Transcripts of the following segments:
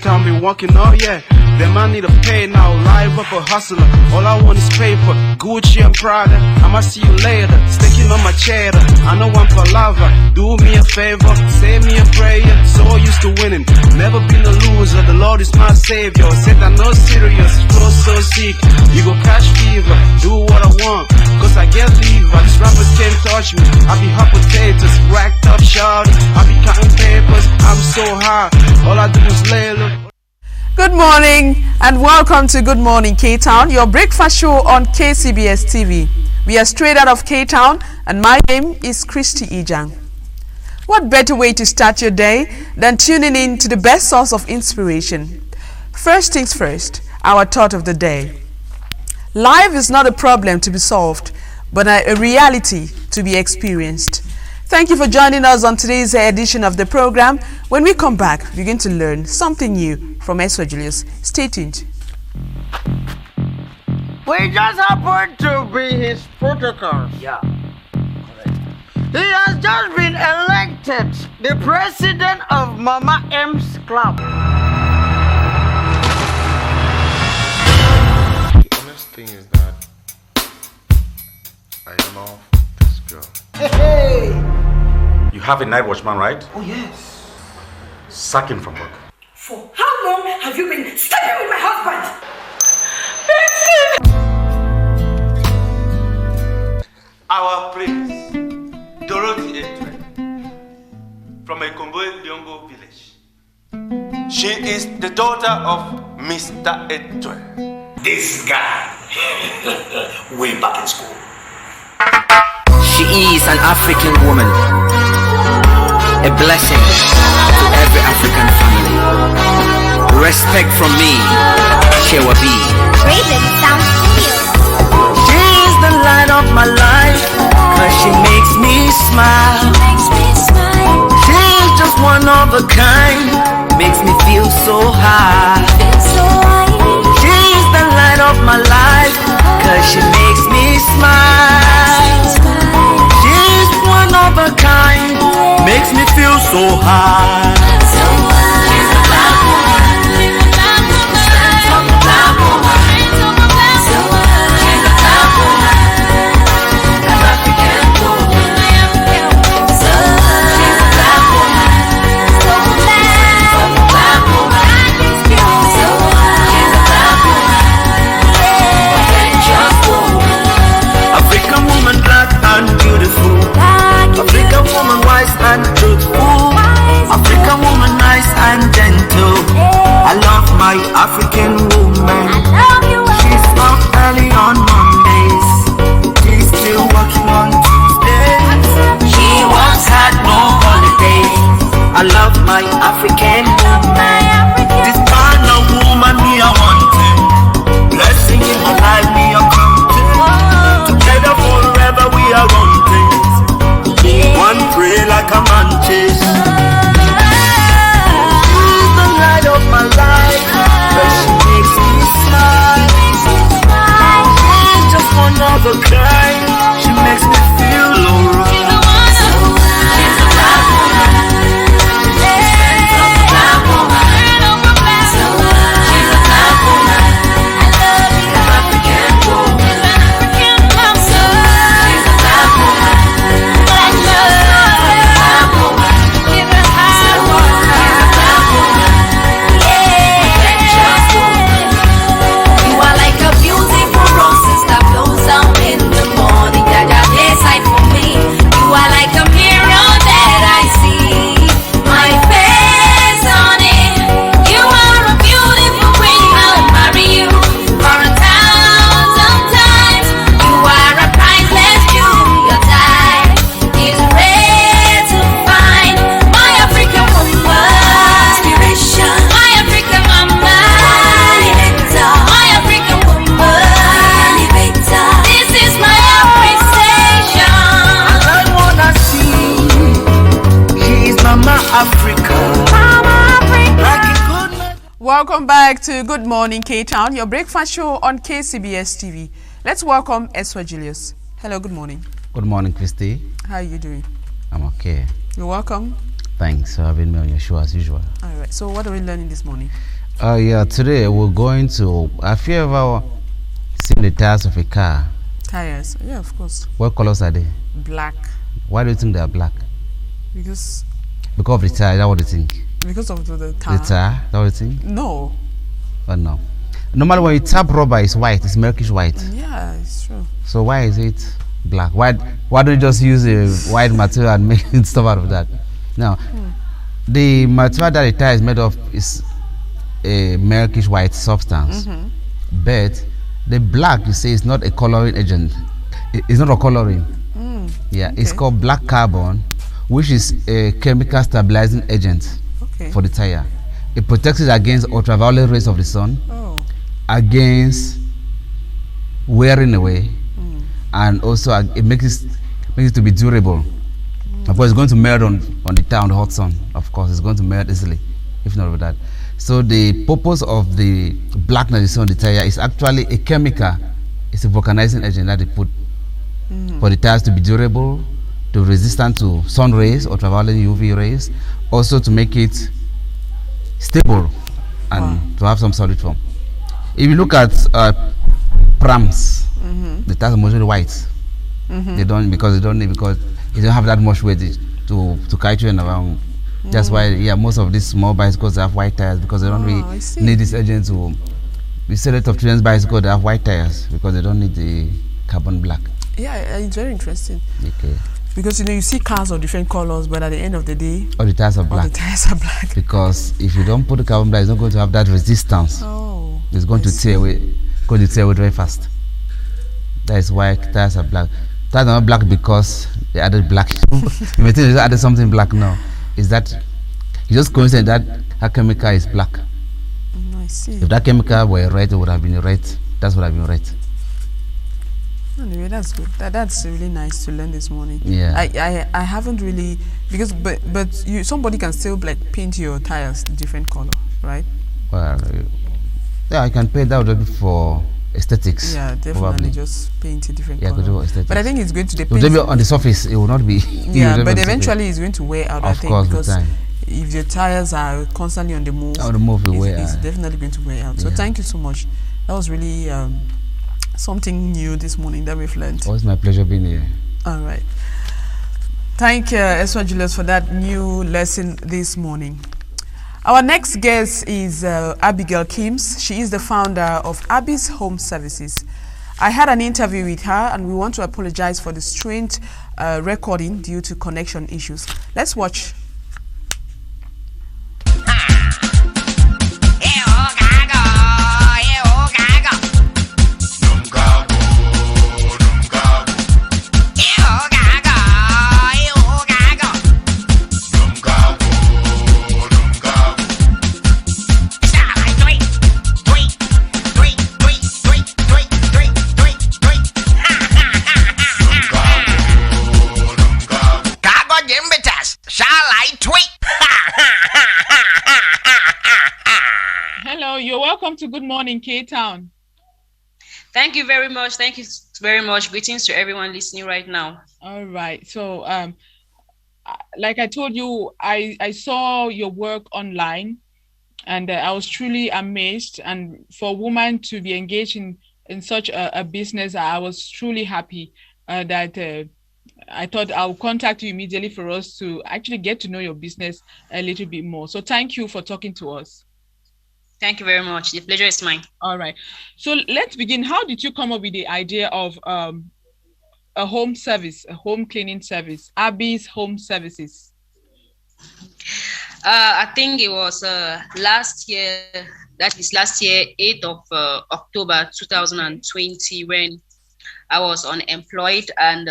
K-Town been walking, oh yeah. Them I need to pay now, live up a hustler. All I want is paper, Gucci and Prada. I'ma see you later, sticking on my cheddar. I know I'm palava, do me a favor, say me a prayer. So used to winning, never been a loser. The Lord is my savior. Said I know serious, flow so sick. You go catch fever, do what I want, cause I get lever. These rappers can't touch me. I be hot potatoes, racked up shawty. I be counting papers, I'm so high. All I do is lay low. Good morning and welcome to Good Morning K-Town, your breakfast show on KCBS TV. We are straight out of K-Town and my name is Christy Ijang. What better way to start your day than tuning in to the best source of inspiration? First things first, our thought of the day. Life is not a problem to be solved, but a reality to be experienced. Thank you for joining us on today's edition of the program. When we come back, we're going to learn something new from Eswa Julius. Stay tuned. We just happen to be his protocols. Yeah, correct. He has just been elected the president of Mama M's Club. The honest thing is that I love this girl. Hey! You have a night watchman, right? Oh, yes. Sack him from work. For how long have you been sleeping with my husband? Our prince, Dorothy Etwe, from Ekombo Biongo village. She is the daughter of Mr. Etwe. This guy, way back in school. She is an African woman, a blessing to every African family. Respect from me, Shewa B. Raven Sound Studio. She is the light of my life, cause she makes me smile. She is just one of a kind, makes me feel so high. She is the light of my life, cause she makes me smile. She's one of a kind, makes me feel so high. She's a black woman. She's a black woman. She's a black woman. An African woman. She's a black woman. She's a black woman. She's a black woman. Adventurous woman. African woman, black and beautiful. African woman, wise and truthful. African woman, nice and gentle. I love my African woman. She's up early on Mondays. She's still working on Tuesdays. She once had no holidays. I love my African woman. This kind of woman me I wanted. Blessing in my life me I counted. Together forever we are wanted. One pray like a man chase. She's the light of my life, but she makes me smile. She's just one of a kind. She makes me feel alright. She's a black woman. She's a black woman. She's a black woman. She's an African woman. She's a black woman. Welcome back to Good Morning K-Town, your breakfast show on KCBS TV. Let's welcome Eswa Julius. Hello, good morning. Good morning, Christy. How are you doing? I'm okay. You're welcome. Thanks for having me on your show as usual. All right. So what are we learning this morning? Yeah, today we're going to. Have you ever seen the tires of a car? Tires. Yeah, of course. What colors are they? Black. Why do you think they are black? Because of the tire. Is that what you think? Because of the tire. The tire. Is that what you think? No. Oh no. Normally, when you tap rubber, it's white. It's milkish white. Yeah, it's true. So why is it black? Why don't you just use a white material and make stuff out of that? Now, the material that the tire is made of is a milkish white substance, but the black, you say, is not a coloring agent. It's not a coloring. Yeah, it's called black carbon, which is a chemical stabilizing agent for the tire. It protects it against ultraviolet rays of the sun, against wearing away, and also it makes it to be durable. Of course, it's going to melt on the tire, on the hot sun. Of course, it's going to melt easily, if not with that. So the purpose of the blackness you see on the tire is actually a chemical. It's a vulcanizing agent that they put for the tires to be durable, to resistant to sun rays, ultraviolet UV rays, also to make it stable and to have some solid form. If you look at prams, the tires are mostly white. They don't because you don't have that much weight to carry you around. That's why most of these small bicycles have white tires, because they don't really need this agent to. We see a lot of children's bicycles that have white tires because they don't need the carbon black. Yeah, it's very interesting. Okay. Because you see cars of different colors, but at the end of the day, all the tires are black. All the tires are black. Because if you don't put the carbon black, it's not going to have that resistance. It's going to tear away. Going to tear away very fast. That is why tires are black. Tires are not black because they added black. You may think they added something black. No, is that it's just coincidence that chemical is black. I see. If that chemical were red, it would have been red. That's what I've been red. Anyway, that's good. That's really nice to learn this morning. Yeah. I haven't really, because but somebody can still like paint your tires different color, right? Well, yeah, I can paint that would be for aesthetics. Yeah, definitely. Probably. Just paint a different color. Could do aesthetics. But I think it's going to depend. Maybe on the surface, it will not be. Yeah, but eventually it's going to wear out. Of I think, course, because with time. If your tires are constantly on the move, it's definitely going to wear out. So thank you so much. That was really something new this morning that we've learned. Oh, it's my pleasure being here. All right. Thank you, Eswa Julius, for that new lesson this morning. Our next guest is Abigail Kims. She is the founder of Abby's Home Services. I had an interview with her, and we want to apologize for the strange recording due to connection issues. Let's watch. Welcome to Good Morning K-Town. Thank you very much. Thank you very much. Greetings to everyone listening right now. All right. So, like I told you, I saw your work online, and I was truly amazed. And for a woman to be engaged in such a business, I was truly happy that I thought I'll contact you immediately for us to actually get to know your business a little bit more. So thank you for talking to us. Thank you very much. The pleasure is mine. All right. So let's begin. How did you come up with the idea of a home service, a home cleaning service, Abby's Home Services? I think it was last year, 8th of October 2020, when I was unemployed. And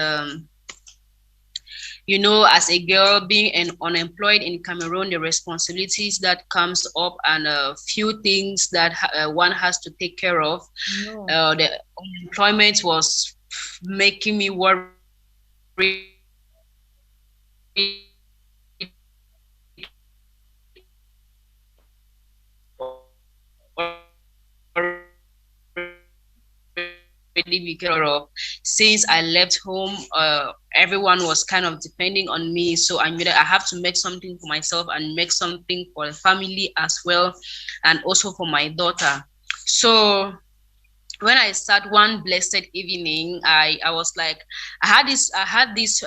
as a girl being unemployed in Cameroon, the responsibilities that comes up and a few things that one has to take care of. No. The unemployment was making me worry. be care of. Since I left home, everyone was kind of depending on me. So I knew that I have to make something for myself and make something for the family as well, and also for my daughter. So when I sat one blessed evening, I was like, I had this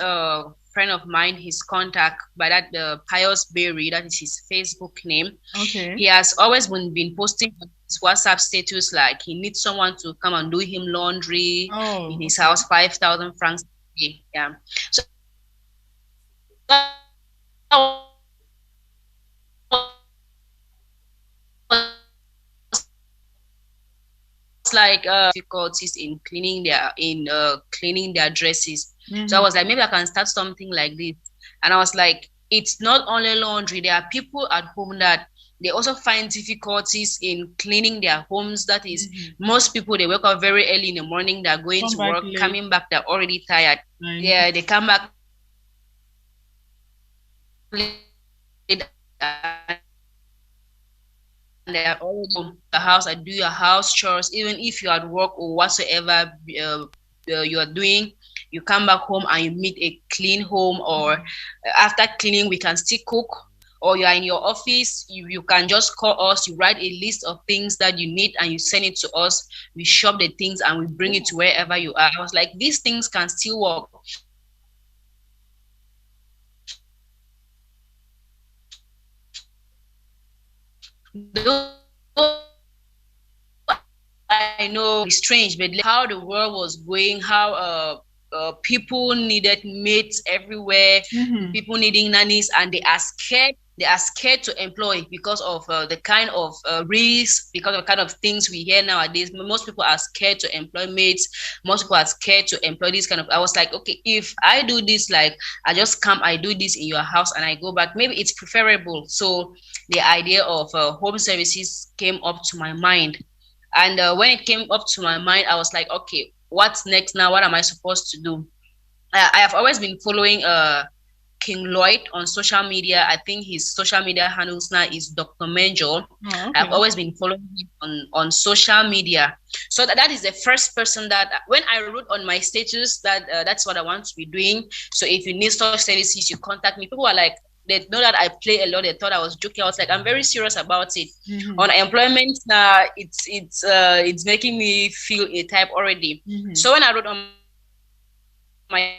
friend of mine, his contact by that Pius Berry, that is his Facebook name. Okay. He has always been posting on his WhatsApp status like he needs someone to come and do him laundry in his house, 5,000 francs. Yeah. So like difficulties in cleaning their dresses. So I was like, maybe I can start something like this. And I was like, it's not only laundry. There are people at home that they also find difficulties in cleaning their homes. That is, most people, they wake up very early in the morning, they're going to work, coming back, they're already tired. Yeah, they come back and they are all home the house. I do your house chores, even if you're at work or whatsoever you are doing. You come back home and you meet a clean home, or after cleaning, we can still cook. Or you are in your office, you can just call us. You write a list of things that you need and you send it to us. We shop the things and we bring it to wherever you are. I was like, these things can still work. I know it's strange, but how the world was going, how people needed mates everywhere, people needing nannies, and they are scared. They are scared to employ because of the kind of risks, because of the kind of things we hear nowadays. Most people are scared to employ mates. Most people are scared to employ this kind of. I was like, okay, if I do this, like I just come, I do this in your house, and I go back. Maybe it's preferable. So the idea of home services came up to my mind. And when it came up to my mind, I was like, okay, what's next now? What am I supposed to do? I have always been following King Lloyd on social media. I think his social media handles now is Dr. Menjo. I've always been following him on social media. So that is the first person that when I wrote on my status that that's what I want to be doing. So if you need such services, you contact me. People are like, they know that I play a lot. They thought I was joking. I was like, I'm very serious about it. On employment, it's making me feel a type already. So when I wrote on my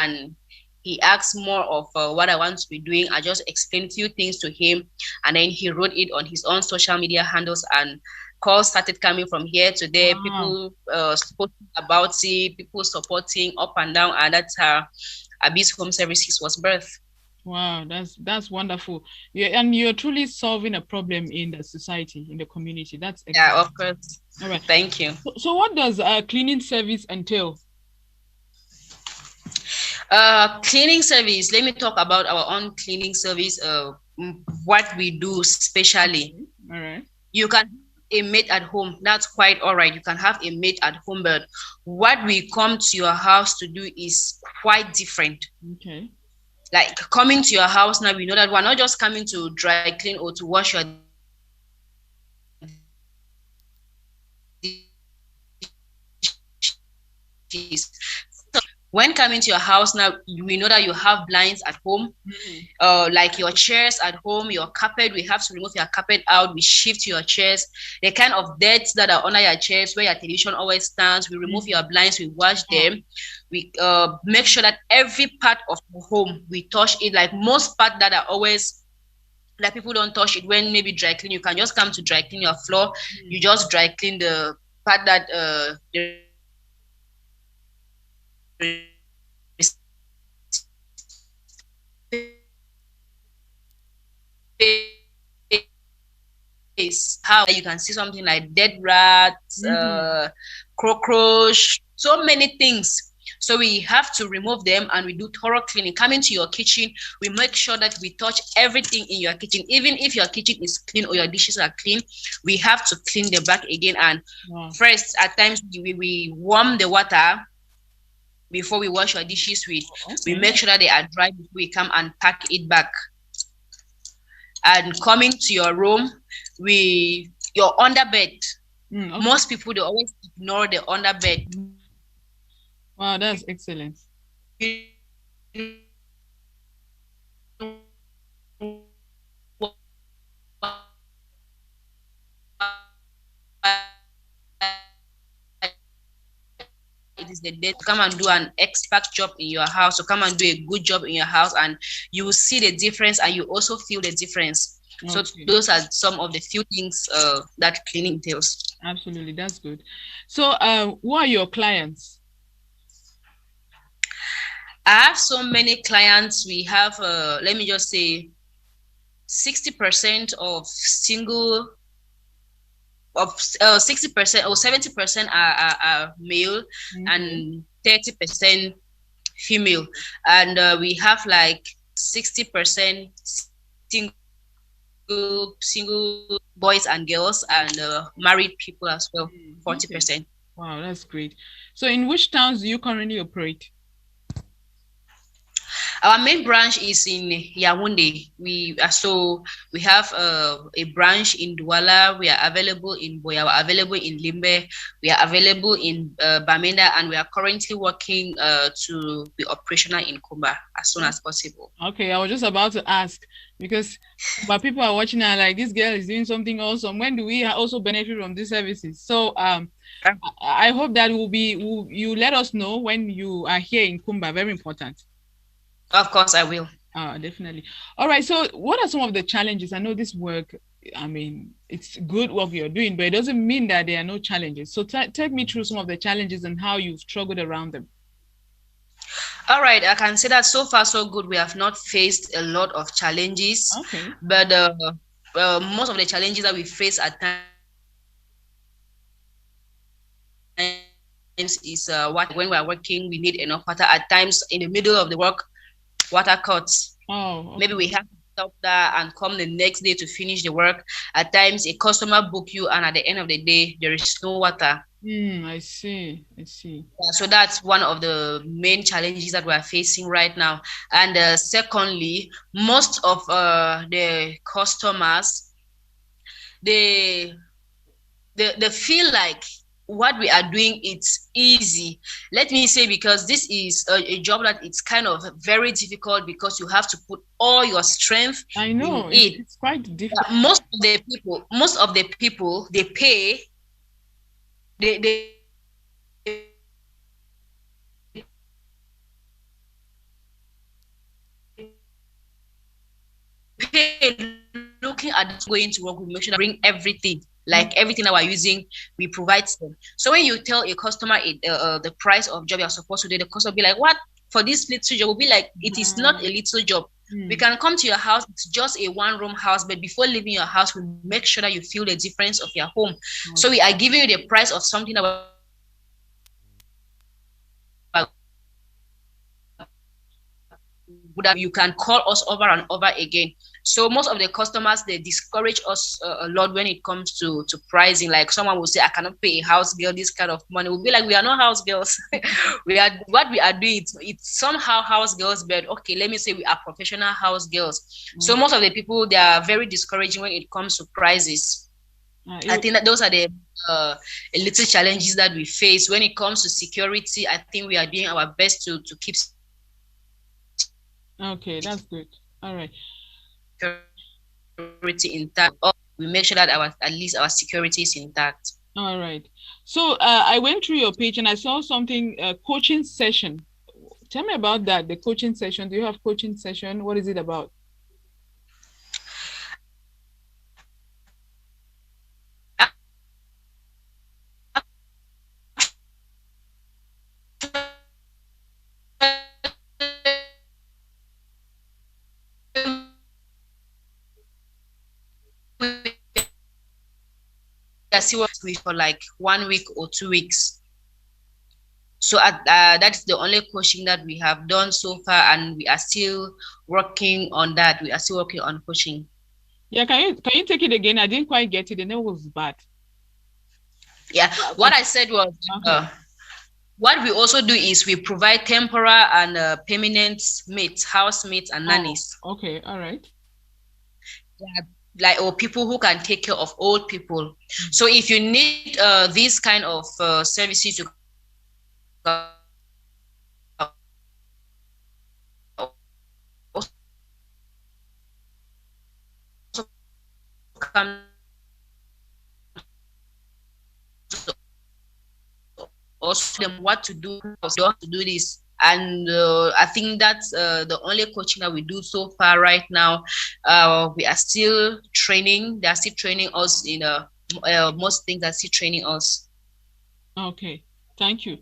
and he asked more of what I want to be doing. I just explained a few things to him, and then he wrote it on his own social media handles, and calls started coming from here to there. People speaking about it, people supporting up and down, and that's how Abyss Home Services was birthed. Wow, that's wonderful. And you're truly solving a problem in the society, in the community. That's excellent. Yeah, of course. All right, thank you. So what does cleaning service entail? Cleaning service, let me talk about our own cleaning service, what we do specially. All right. You can have a maid at home, that's quite all right. You can have a maid at home, but what we come to your house to do is quite different. Okay. Like coming to your house now, we know that we're not just coming to dry clean or to wash your dishes. When coming to your house now, we know that you have blinds at home, like your chairs at home, your carpet. We have to remove your carpet out. We shift your chairs. The kind of dirt that are under your chairs, where your television always stands, we remove your blinds. We wash them. We make sure that every part of the home we touch it. Like most part that are always like people don't touch it. When maybe dry clean, you can just come to dry clean your floor. You just dry clean the part that is how you can see something like dead rats, cockroach, so many things. So we have to remove them and we do thorough cleaning. Coming to your kitchen, we make sure that we touch everything in your kitchen. Even if your kitchen is clean or your dishes are clean, we have to clean them back again. And first, at times, we warm the water before we wash your dishes with. We make sure that they are dry before we come and pack it back. And coming to your room, your underbed. Most people, they always ignore the underbed. Wow, that's excellent. It is the day to come and do an expert job in your house, to come and do a good job in your house, and you will see the difference and you also feel the difference. So those are some of the few things that cleaning entails. Absolutely, that's good. So who are your clients? I have so many clients. We have, let me just say, 60% of single, of 60% or 70% are male, and 30% female, and we have like 60% single boys and girls, and married people as well, 40%. Wow, that's great. So in which towns do you currently operate? Our main branch is in Yaoundé. We have a branch in Douala. We are available in Boya. We are available in Limbe. We are available in Bamenda, and we are currently working to be operational in Kumba as soon as possible. Okay, I was just about to ask, because but people are watching and like, this girl is doing something awesome. When do we also benefit from these services? So I hope that you let us know when you are here in Kumba. Very important. Of course, I will. Definitely. All right. So what are some of the challenges? I know this work, I mean, it's good work you're doing, but it doesn't mean that there are no challenges. So take me through some of the challenges and how you've struggled around them. All right. I can say that so far, so good. We have not faced a lot of challenges. Okay. But most of the challenges that we face at times is when we are working, we need enough water. At times, in the middle of the work, water cuts. Okay. Maybe we have to stop that and come the next day to finish the work. At times, a customer book you, and at the end of the day, there is no water. I see. So that's one of the main challenges that we're facing right now. And secondly, most of the customers, they feel like what we are doing, it's easy. Let me say, because this is a job that it's kind of very difficult, because you have to put all your strength. I know in it. It's quite difficult. Most of the people they pay, they pay looking at going to work. We make sure that bring everything. Like everything that we're using, we provide them. So when you tell a customer the price of job you're supposed to do, the customer will be like, what? For this little job? Will be like, it is not a little job. We can come to your house, it's just a one-room house, but before leaving your house, we make sure that you feel the difference of your home. So we are giving you the price of something that you can call us over and over again. So most of the customers, they discourage us a lot when it comes to pricing. Like someone will say, I cannot pay a house girl this kind of money. We'll be like, we are not house girls. What we are doing, it's somehow house girls, but okay, let me say we are professional house girls. So most of the people, they are very discouraging when it comes to prices. I think that those are the little challenges that we face. When it comes to security, I think we are doing our best to keep. Okay, that's good. All right. Security intact. We make sure that at least our security is intact. All right. So I went through your page and I saw something, coaching session. Tell me about that. The coaching session. Do you have coaching session? What is it about? See what we for like 1 week or 2 weeks. So that's the only coaching that we have done so far, and we are still working on that. We are still working on coaching. Yeah, can you take it again? I didn't quite get it. The name was bad. Yeah, what I said was what we also do is we provide temporary and permanent mates, housemates, and nannies. Okay, all right. Yeah, or people who can take care of old people. So if you need these kind of services, you come also them what to do this. And I think that's the only coaching that we do so far right now. We are still training. They are still training us in most things. Are still training us. Okay, thank you.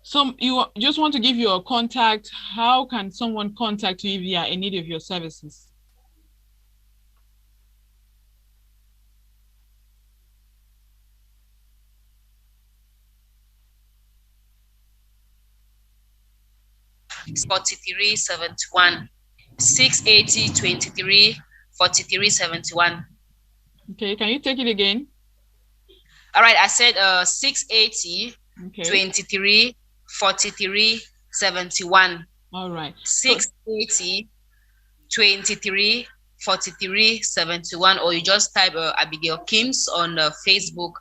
So you just want to give your contact. How can someone contact you if they are in need of your services? It's 4371 680 23 4371. Okay, can you take it again? All right, I said 680 23 43 71. All right, 680 23 43 71, or you just type Abigail Kims on Facebook.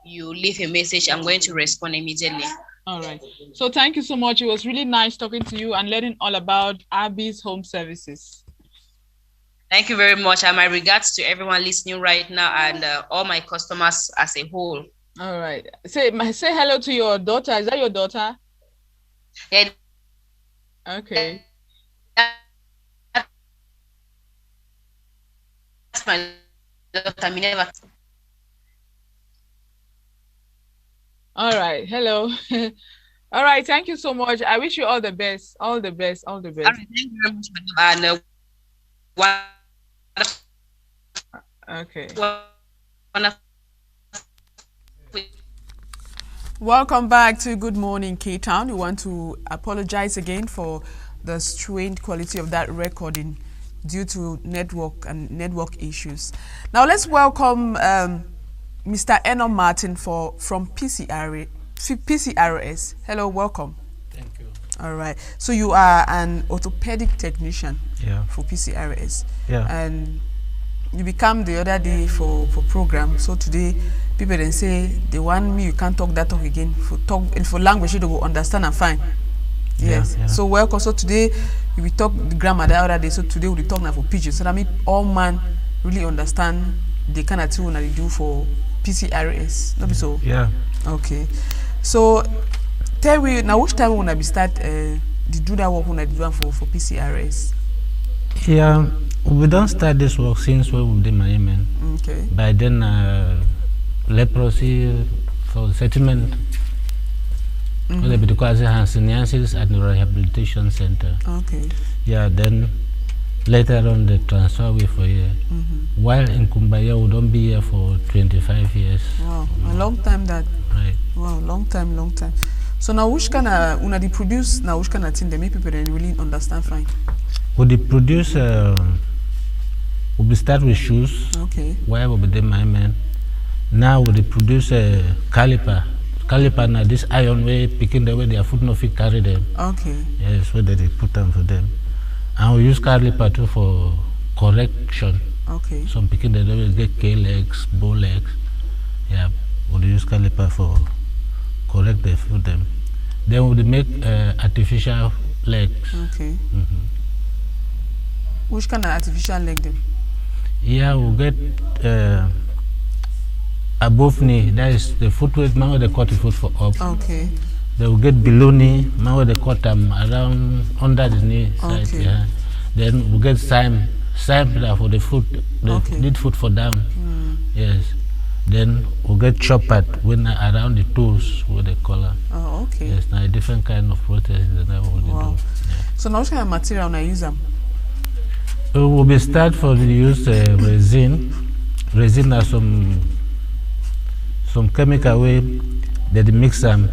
You leave a message. I'm going to respond immediately. All right. So thank you so much. It was really nice talking to you and learning all about Abby's Home Services. Thank you very much. And my regards to everyone listening right now and all my customers as a whole. All right. Say hello to your daughter. Is that your daughter? Yeah. Okay. That's my daughter. All right. Hello. All right. Thank you so much. I wish you all the best. All the best. All the best. All right, thank you very much, madam. Okay. Welcome back to Good Morning K-Town. We want to apologize again for the strained quality of that recording due to network issues. Now let's welcome Mr. Eno Martin from PCRS. Hello, welcome. Thank you. All right. So you are an orthopedic technician for PCRS. Yeah. And you become the other day for program. So today people then say they want me, you can't talk that talk again. For language you don't understand and fine. Yes. Yeah. So welcome. So today we talk the grammar the other day. So today we talk now for pidgin. So that means all man really understand the kind of thing that they do for PCRS. Not be so. Yeah. Okay. So tell me now which time when we start the do that work when I do for PCRS. Yeah, we don't start this work since we were in Miami. Okay. By then leprosy for settlement. Because Hanseniasis at the rehabilitation center. Okay. Yeah, then later on the transfer we for here. While in Kumbaya we don't be here for 25 years. Wow, a long time that. Right. Wow, long time. So now which kind of when they produce now which kind of thing they make people really understand fine? When they produce we start with shoes. Okay. Where we be my man. Now we produce a caliper. Caliper now this iron way picking the way their foot no fit carry them. Okay. Yes, where they put them for them. And we use caliper too for correction. Okay. Some picking the way get K legs, bow legs. Yeah, we use caliper for correct the foot them. Then we make artificial legs. Okay. Which kind of artificial leg them? Yeah, we get above knee, that is the foot weight, now they cut the foot for up. Okay. They will get below knee, now they cut them around under the knee side. Okay. Yeah. Then we get same for the foot, the lead foot for down. Yes. Then we get chopper when around the toes with the collar. Oh, okay. Yes, now a different kind of prosthesis that we do. Yeah. So now which kind of material when I use them? So we start for the use resin. Resin has some chemical way that mix them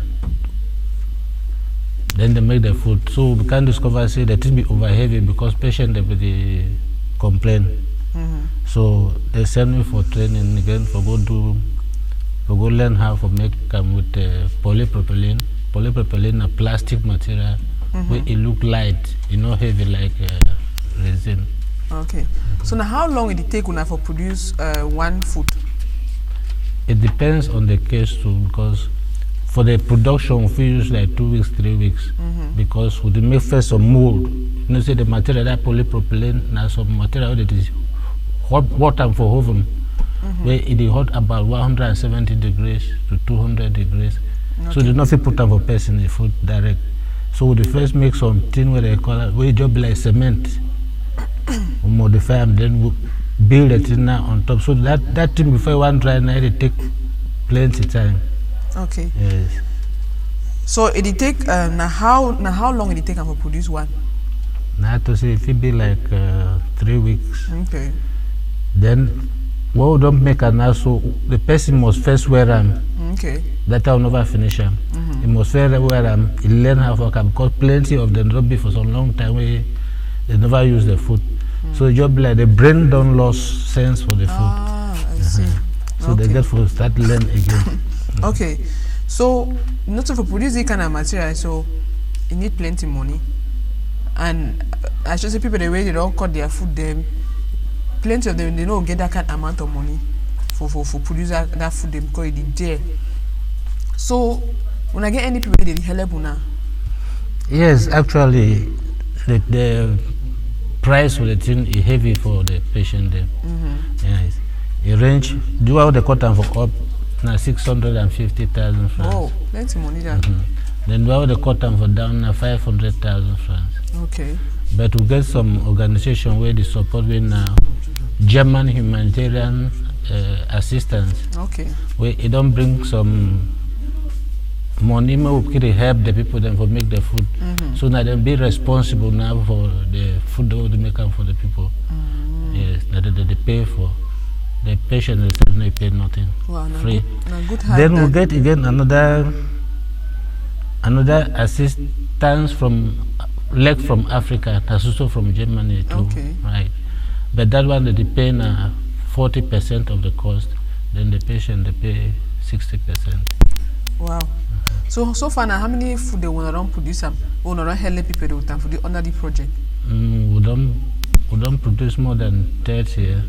Then they make the food. So we can discover say that it be over heavy because patient they complain. So they send me for training again for go learn how to make with polypropylene. Polypropylene a plastic material where it look light, not heavy like resin. Okay. So now how long will it take una for produce one food? It depends on the case too, because for the production we use like 2 weeks, 3 weeks, because we make first some mold. Say the material that polypropylene now some material that is hot water for oven, where it is hot about 170 degrees to 200 degrees. Okay. So they not put them for person in the food direct. So they first make some thing where they call it, where job like cement, we modify them, then we build a thing now on top. So that thing before one dry night, it take plenty time. Okay. Yes. So it take now how long it take to produce one? Now to say if it be like 3 weeks. Okay. Then what we don't make now, so the person must first wear them. Okay. That will never finish them. He must wear them. He learn how to work because plenty of them don't be for so long time where they never use the food. So job like the brain don't lose sense for the food. I see. So they get to start learn again. Okay. So not to produce this kind of material, so you need plenty money. And I should say people the way they don't cut their food them. Plenty of them they don't get that kind of amount of money for produce that food them because it is there. So when I get any people they help una. Yes, actually the price for the thing is heavy for the patient there. Yes. It range do all the cotton for up now 650,000 francs. Oh, plenty money there. Then do all the cotton for down now 500,000 francs. Okay. But we get some organization where they support with now German humanitarian assistance. Okay. Where it don't bring some money, we can help the people then for make the food. So now they be responsible now for the food they make for the people. Yes, that they pay for. The patient they certainly pay nothing. Wow, free. Good Then we get again another assistance from from Africa, that's also from Germany too. Okay. Right. But that one they pay 40% of the cost, then the patient they pay 60%. Wow. So far now, how many food they want to produce? We want to help people for the under the project. We don't produce more than 30 here.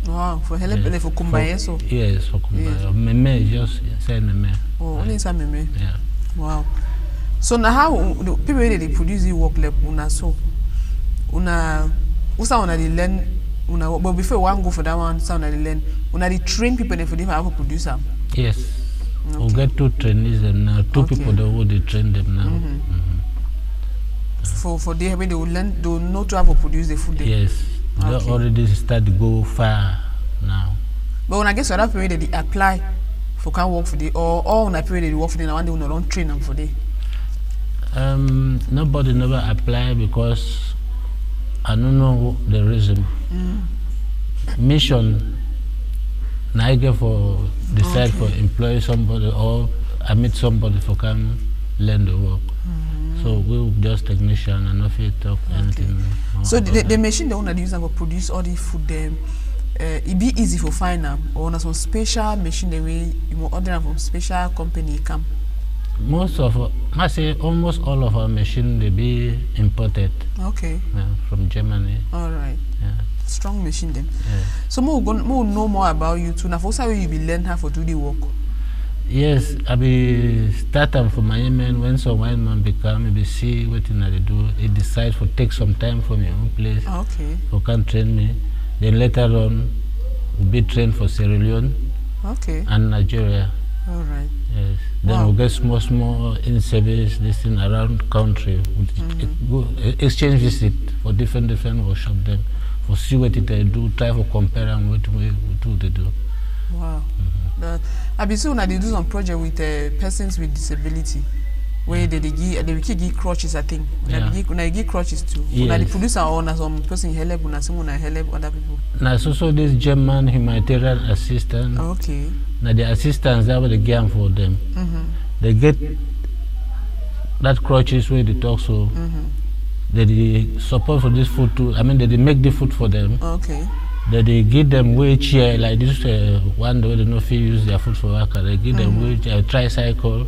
Wow, for help for Kumbaye so. Yes, for Kumbaye. Meme just say meme. Oh, only say meme. Yeah. Wow. So now how the people they produce the work like una so una they learn una but before one go for that one sound they learn una they train people for them how to produce them. Yes. Okay. We get 2 trainees and now 2 people that will train them now. For they will learn they will know to how to produce the food. Yes. They already start to go far now. But when I get to that period they apply for can work for the or on a period they work for the one they will not train them for the. Nobody never apply because I don't know the reason. Mission I get for decide for employ somebody or I meet somebody for come learn the work. So we'll just technician and not fit talk anything. So the machine they want to use to produce all the food them it be easy for find them or on some special machine the way you order from special company come. Most of I say almost all of our machine they be imported. Okay. From Germany. All right. Yeah. Strong machine then. Yeah. So more know more about you too. Now for how you be learn how to do the work. Yes, I be starting from my man when some white man become maybe see what they do. It decides to take some time from your own place. Okay. For can train me. Then later on we'll be trained for Sierra Leone. Okay. And Nigeria. All right. Yes. Then we'll get small in service this thing around country. Exchange visit for different workshop them for see what they do, try to compare and what they do. Wow. I be so now they do some project with persons with disability where they give crutches I think. They give crutches too. Yes. Now the producer or some person help and someone help other people. Now also this German humanitarian assistance. Okay. Now the assistance that they give for them. They get that crutches where they talk so. They support for this food too. I mean, they make the food for them. Okay. They give them wheelchair, like this one day they don't feel use their food for work. They give them wheelchair, tricycle,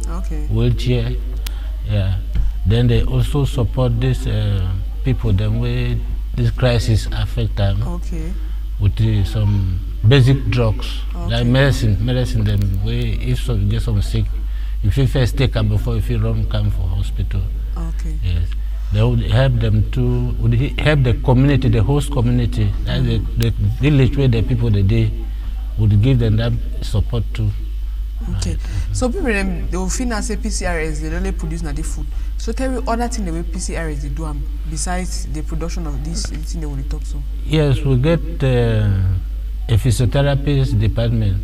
wheelchair. Yeah. Then they also support this people them where this crisis affect them. Okay. With some basic drugs, like medicine them where if you get some sick, if you first take them before if you run come for hospital. Okay. Yes. They would help them to help the community, the host community, like the village where the people they would give them that support too. Okay. Right. So people they will feel say PCRS they only produce the food. So tell me other thing the way PCRS they do besides the production of this thing they will talk to. Yes, we get a physiotherapist department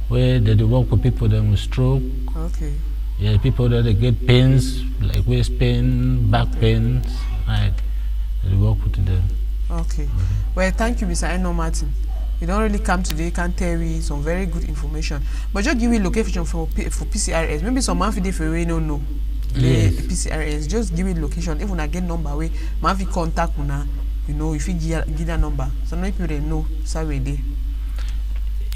where they work with people that with stroke. Okay. Yeah, people that they get pains like waist pain, back pains, right? They work with them. Okay. Well, thank you, Mr. Eno Martin. You don't really come today, can tell me some very good information. But just give me location for PCRS. Maybe some man for we don't know. Yes. The PCRS. Just give me location. If I get number way, man fi contact una. You know, if you give that number, so now people they know sorry day.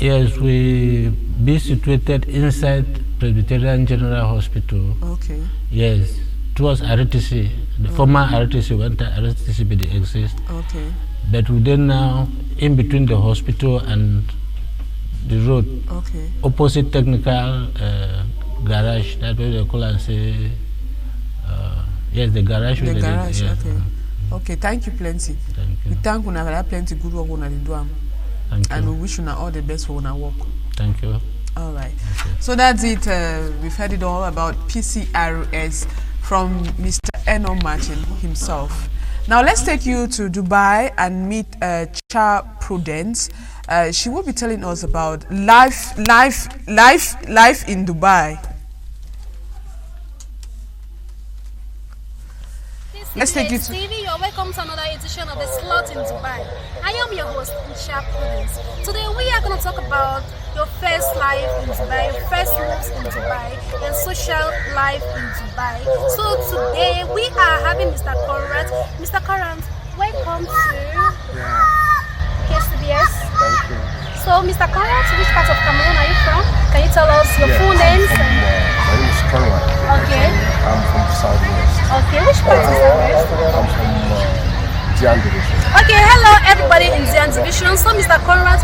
Yes, we be situated inside Presbyterian General Hospital. Okay. Yes, towards RTC. The former RTC went to RTC, but they exist. Okay. But we then now in between the hospital and the road. Okay. Opposite technical garage. That's what they call and say. Yes, the garage. The garage. Yes. Okay. Okay. Thank you plenty. Thank you. We thank you for plenty good work on the do. Thank you. And we wish you all the best for our work. Thank you. All right. Okay. So that's it. We've heard it all about PCRS from Mr. Eno Martin himself. Now let's take you to Dubai and meet Cha Prudence. She will be telling us about life in Dubai. Let's take you to TV. You're welcome to another edition of The Slot in Dubai. I am your host, Cha Prudence. Today we are going to talk about your first life in Dubai, first moves in Dubai, and social life in Dubai. So today we are having Mr. Conrad. Mr. Conrad, welcome to KCBS. Thank you. So Mr. Conrad, which part of Cameroon are you from? Can you tell us your full names? My name is Conrad. Okay. I'm from the southwest. Okay, which part is southwest? I'm from Dian Division. Okay, hello everybody in Dian Division. So Mr. Conrad,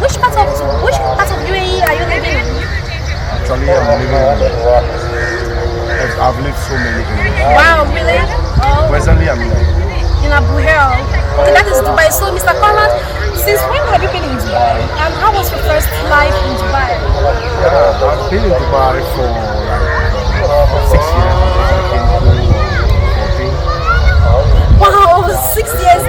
which part of UAE are you living in? Actually, I'm living I've lived so many areas. Wow, really? Oh. Presently, I'm in Abu Hel. Okay, that is Dubai. So Mr. Conrad, since when have you been in Dubai? And how was your first life in Dubai? Yeah, I've been in Dubai for like 6 years. I came to 14. Wow, 6 years.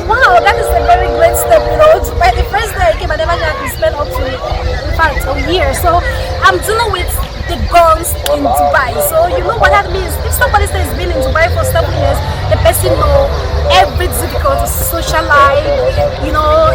Wow, that is a very great step, you know. Dubai, the first day I came, I never had to spend up to, in fact, a year. So I'm dealing with the guns in Dubai. So you know what that means. If somebody says he's been in Dubai for 7 years, the person know every difficult social life. You know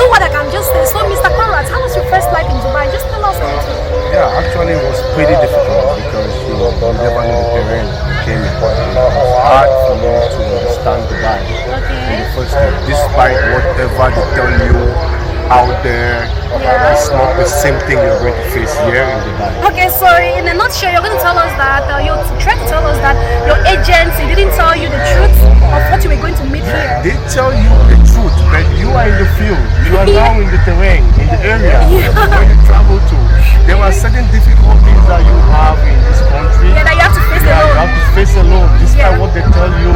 what I can just say. So Mr. Conrad, how was your first life in Dubai? Just tell us anything. Yeah, actually it was pretty difficult because you never know the terrain you came in. It was hard for me to understand Dubai. Okay. First, despite whatever they tell you out there, it's not the same thing you're going to face here in Dubai. Okay, so in a nutshell, you're going to tell us that you're trying to tell us that your agency didn't tell you the truth of what you were going to meet here. They tell you the truth, but you are in the field. You are now in the terrain, in the area where you travel to. There are certain difficulties that you have in this country. Yeah, that you have to face alone. You have to face alone. Despite what they tell you,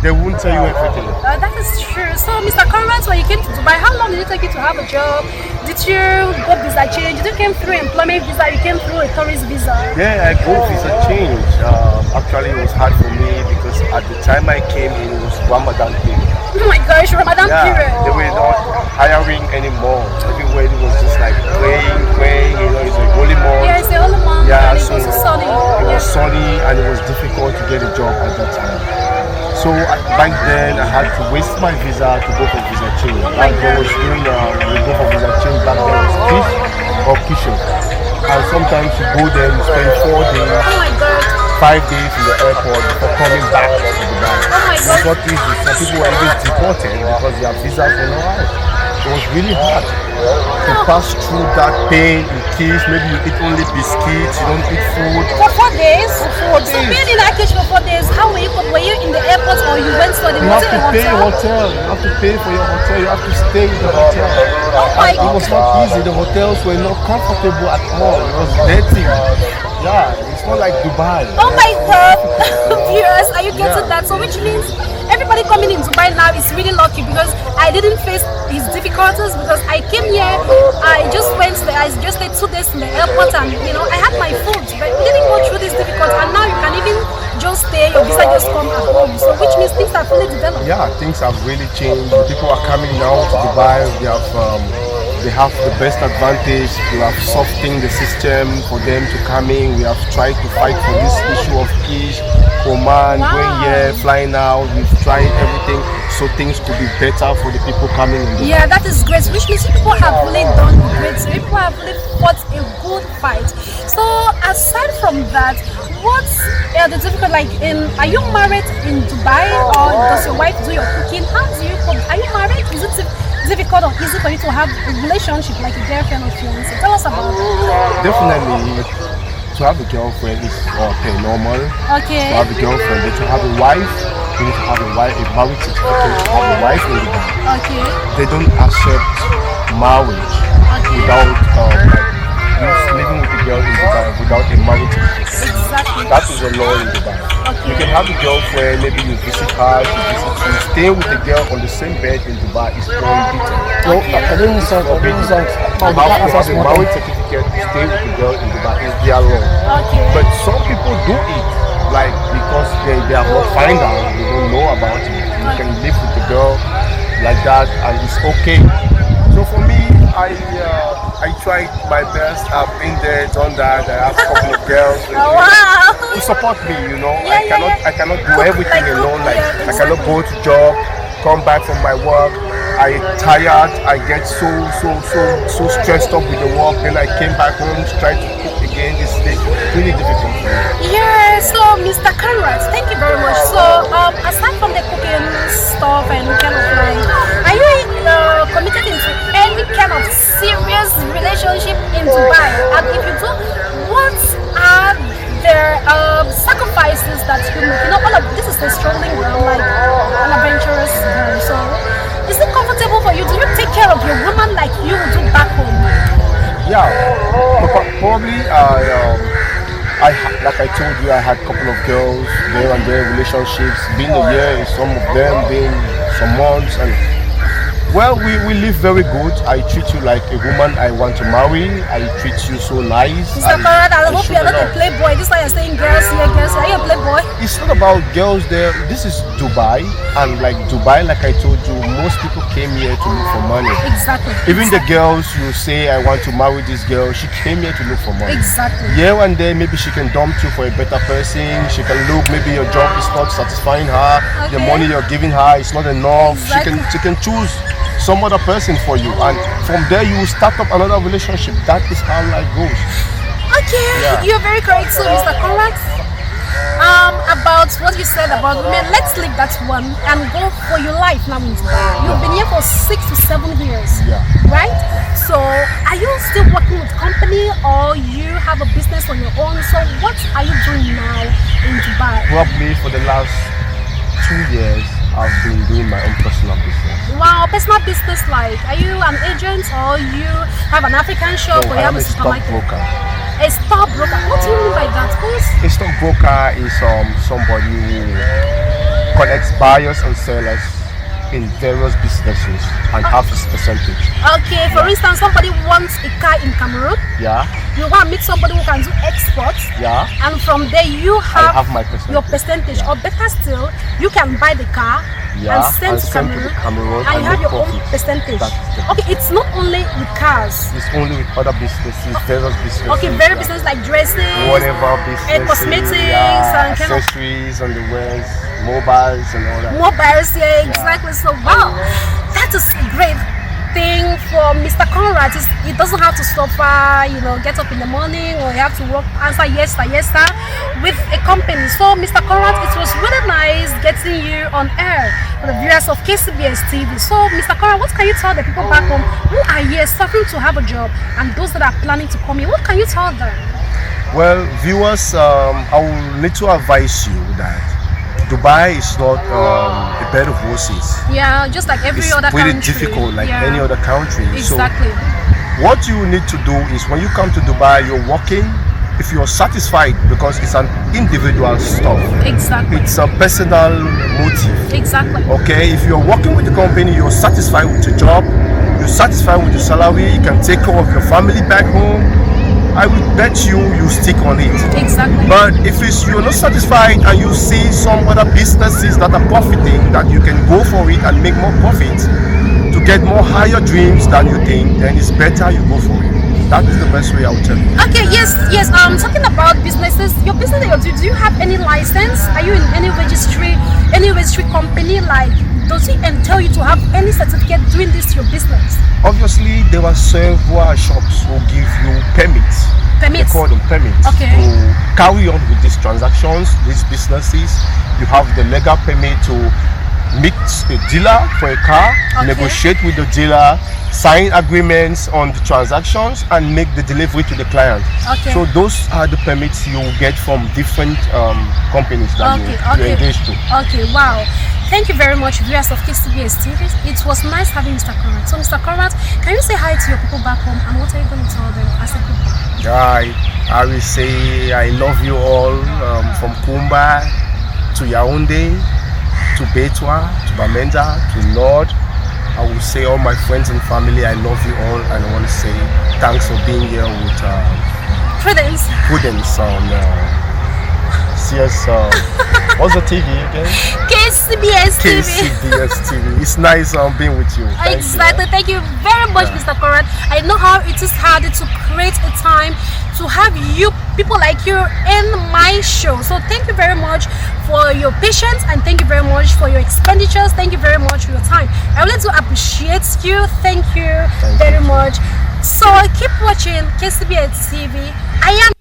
they won't tell you everything. That is true. So, Mr. Conrad, when you came to Dubai, how long did it take you to have a job? Did you go visa change? Did you came through employment visa? You came through a tourist visa? Yeah, I go visa change. Actually, it was hard for me because at the time I came in, it was Ramadan period. Oh my gosh, Ramadan period. They were not hiring anymore. Everywhere it was just like praying, you know, it's a holy month. Yeah, it's a holy month. Yeah, and so it was sunny. It was sunny and it was difficult to get a job at that time. So back then I had to waste my visa to go for visa change. Back then I was doing we go for visa change back then was Kish or Kisho. And sometimes you go there, you spend 4 days. Oh my God. 5 days in the airport before coming back to Dubai. Oh my It's God. not easy. Some people were even deported because their visas were not out. It was really hard to pass through that pain in case maybe you eat only biscuits, you don't eat food. For 4 days? For 4 So days. being in that cage for 4 days, how were you in the airport or you went for the You have to pay hotel? hotel. You have to pay for your hotel. You have to stay in the hotel. Oh my And it was not easy. The hotels were not comfortable at all. It was dirty. Yeah, it's not like Dubai. Oh my God! Viewers, are you getting that? So which means everybody coming in Dubai now is really lucky because I didn't face his difficulties because I came here, I just stayed 2 days in the airport and I had my food, but we didn't go through this difficult and now you can even just stay, your visa just come at home. So which means things have really developed. Yeah, things have really changed. People are coming now to Dubai. They have the best advantage. We have softened the system for them to come in. We have tried to fight for this issue of Kish, Oman, going here, flying out. We've tried everything so things could be better for the people coming in. Yeah, that is great. Which means people have really done great. People have really fought a good fight. So aside from that, what's the difficult are you married in Dubai or does your wife do your cooking? How do you cook? Are you married? Is it difficult or easy for you to have a relationship like a girlfriend or fiance? Tell us about it. Definitely, to have a girlfriend is normal. Okay. To have a girlfriend, but to have a wife, you need to have a marriage certificate to have a wife in Dubai. Okay. They don't accept marriage without living with a girl in Dubai without a marriage certificate. Exactly. That is the law in Dubai. You can have a girlfriend, maybe you visit her, staying with the girl on the same bed in Dubai is prohibited. However, to have a marriage certificate to stay with the girl in Dubai is their law. But some people do it, because they are not find out, they don't know about it. You can live with the girl like that and it's okay. So for me, I tried my best. I've been there, done that. I have a couple of girls to support me. I cannot do everything alone. I cannot go to job, come back from my work. I tired. I get so stressed up with the work. Then I came back home to try to cook again. It's really difficult for me. Yeah. So Mr. Conrad, thank you very much. So aside from the cooking stuff and kind of are you committed into any kind of serious relationship in Dubai? And if you do, what are the sacrifices that you make? All of this is a struggling ground, an adventurous girl. So is it comfortable for you? Do you take care of your woman like you would do back home? Yeah, probably. Like I told you, I had a couple of girls there and there, relationships, been a year, some of them been some months, and well, we live very good. I treat you like a woman I want to marry. I treat you so nice. Mr. Conrad, I hope you're not a playboy. This is why you're saying girls here, girls here. Are you a playboy? It's not about girls there. This is Dubai, and Dubai, like I told you, most people came here to look for money. Exactly. Even the girls, you say, I want to marry this girl, she came here to look for money. Exactly. Here and there, maybe she can dump you for a better person. She can look, maybe your job is not satisfying her. The money you're giving her is not enough. Exactly. She can choose some other person for you, and from there you will start up another relationship. That is how life goes. Okay, you're very correct. So Mr. Conrad, about what you said about women, let's leave that one and go for your life now in Dubai. You've been here for 6 to 7 years, right? So are you still working with company or you have a business on your own? So what are you doing now in Dubai? Probably for the last 2 years I've been doing my own personal business. Wow, personal business are you an agent or you have an African shop or you have a supermarket? Stockbroker. A stockbroker. What do you mean by that, please? A stockbroker is somebody who connects buyers and sellers in various businesses and have his percentage. Okay, for instance, somebody wants a car in Cameroon. Yeah. You want to meet somebody who can do exports. Yeah. And from there you have my percentage. Your percentage. Or better still, you can buy the car and send to Cameroon and you have your own percentage. Okay, it's not only with cars. It's only with other businesses, various businesses. Okay, various businesses like dressing, whatever business, and cosmetics, and accessories, and the wears, mobiles and all that. Mobiles, yeah, exactly. So wow, that is great. thing for Mr. Conrad is he doesn't have to suffer, get up in the morning or you have to work, answer yes sir with a company. So Mr. Conrad, it was really nice getting you on air for the viewers of KCBS TV. So Mr. Conrad, what can you tell the people back home who are here suffering to have a job and those that are planning to come here? What can you tell them? Well, viewers, I will need to advise you that Dubai is not a bed of roses. Yeah, just like every other country. It's pretty difficult, like any other country. Exactly. So what you need to do is when you come to Dubai, you're working. If you're satisfied, because it's an individual stuff. Exactly. It's a personal motive. Exactly. Okay, if you're working with the company, you're satisfied with your job, you're satisfied with your salary, you can take care of your family back home, I would bet you stick on it. Exactly. But if you're not satisfied and you see some other businesses that are profiting, that you can go for it and make more profit to get more higher dreams than you think, then it's better you go for it. That is the best way I would tell you. Okay, yes. Talking about businesses, your business that you do you have any license? Are you in any registry company? Like, does it entail you to have any certificate doing this your business? Obviously, there are several shops who give you permits. They call them permits. Okay. To carry on with these transactions, these businesses. You have the legal permit to meet a dealer for a car, negotiate with the dealer, sign agreements on the transactions, and make the delivery to the client. Okay. So those are the permits you get from different companies that you engage to. Okay, wow. Thank you very much, viewers of KCBS TV. It was nice having Mr. Conrad. So, Mr. Conrad, can you say hi to your people back home, and what are you going to tell them as a goodbye? I will say I love you all, from Kumba to Yaoundé, to Betwa, to Bamenda, to Lord. I will say all my friends and family, I love you all, and I want to say thanks for being here with Prudence on CS. What's the TV again? KCBS TV. KCBS TV. It's nice being with you. Exactly. Thank you very much, Mr. Conrad. I know how it is hard to create a time to have you, people like you, in my show. So thank you very much for your patience, and thank you very much for your expenditures. Thank you very much for your time. I would like to appreciate you. Thank you very much. So keep watching KCBS TV. I am.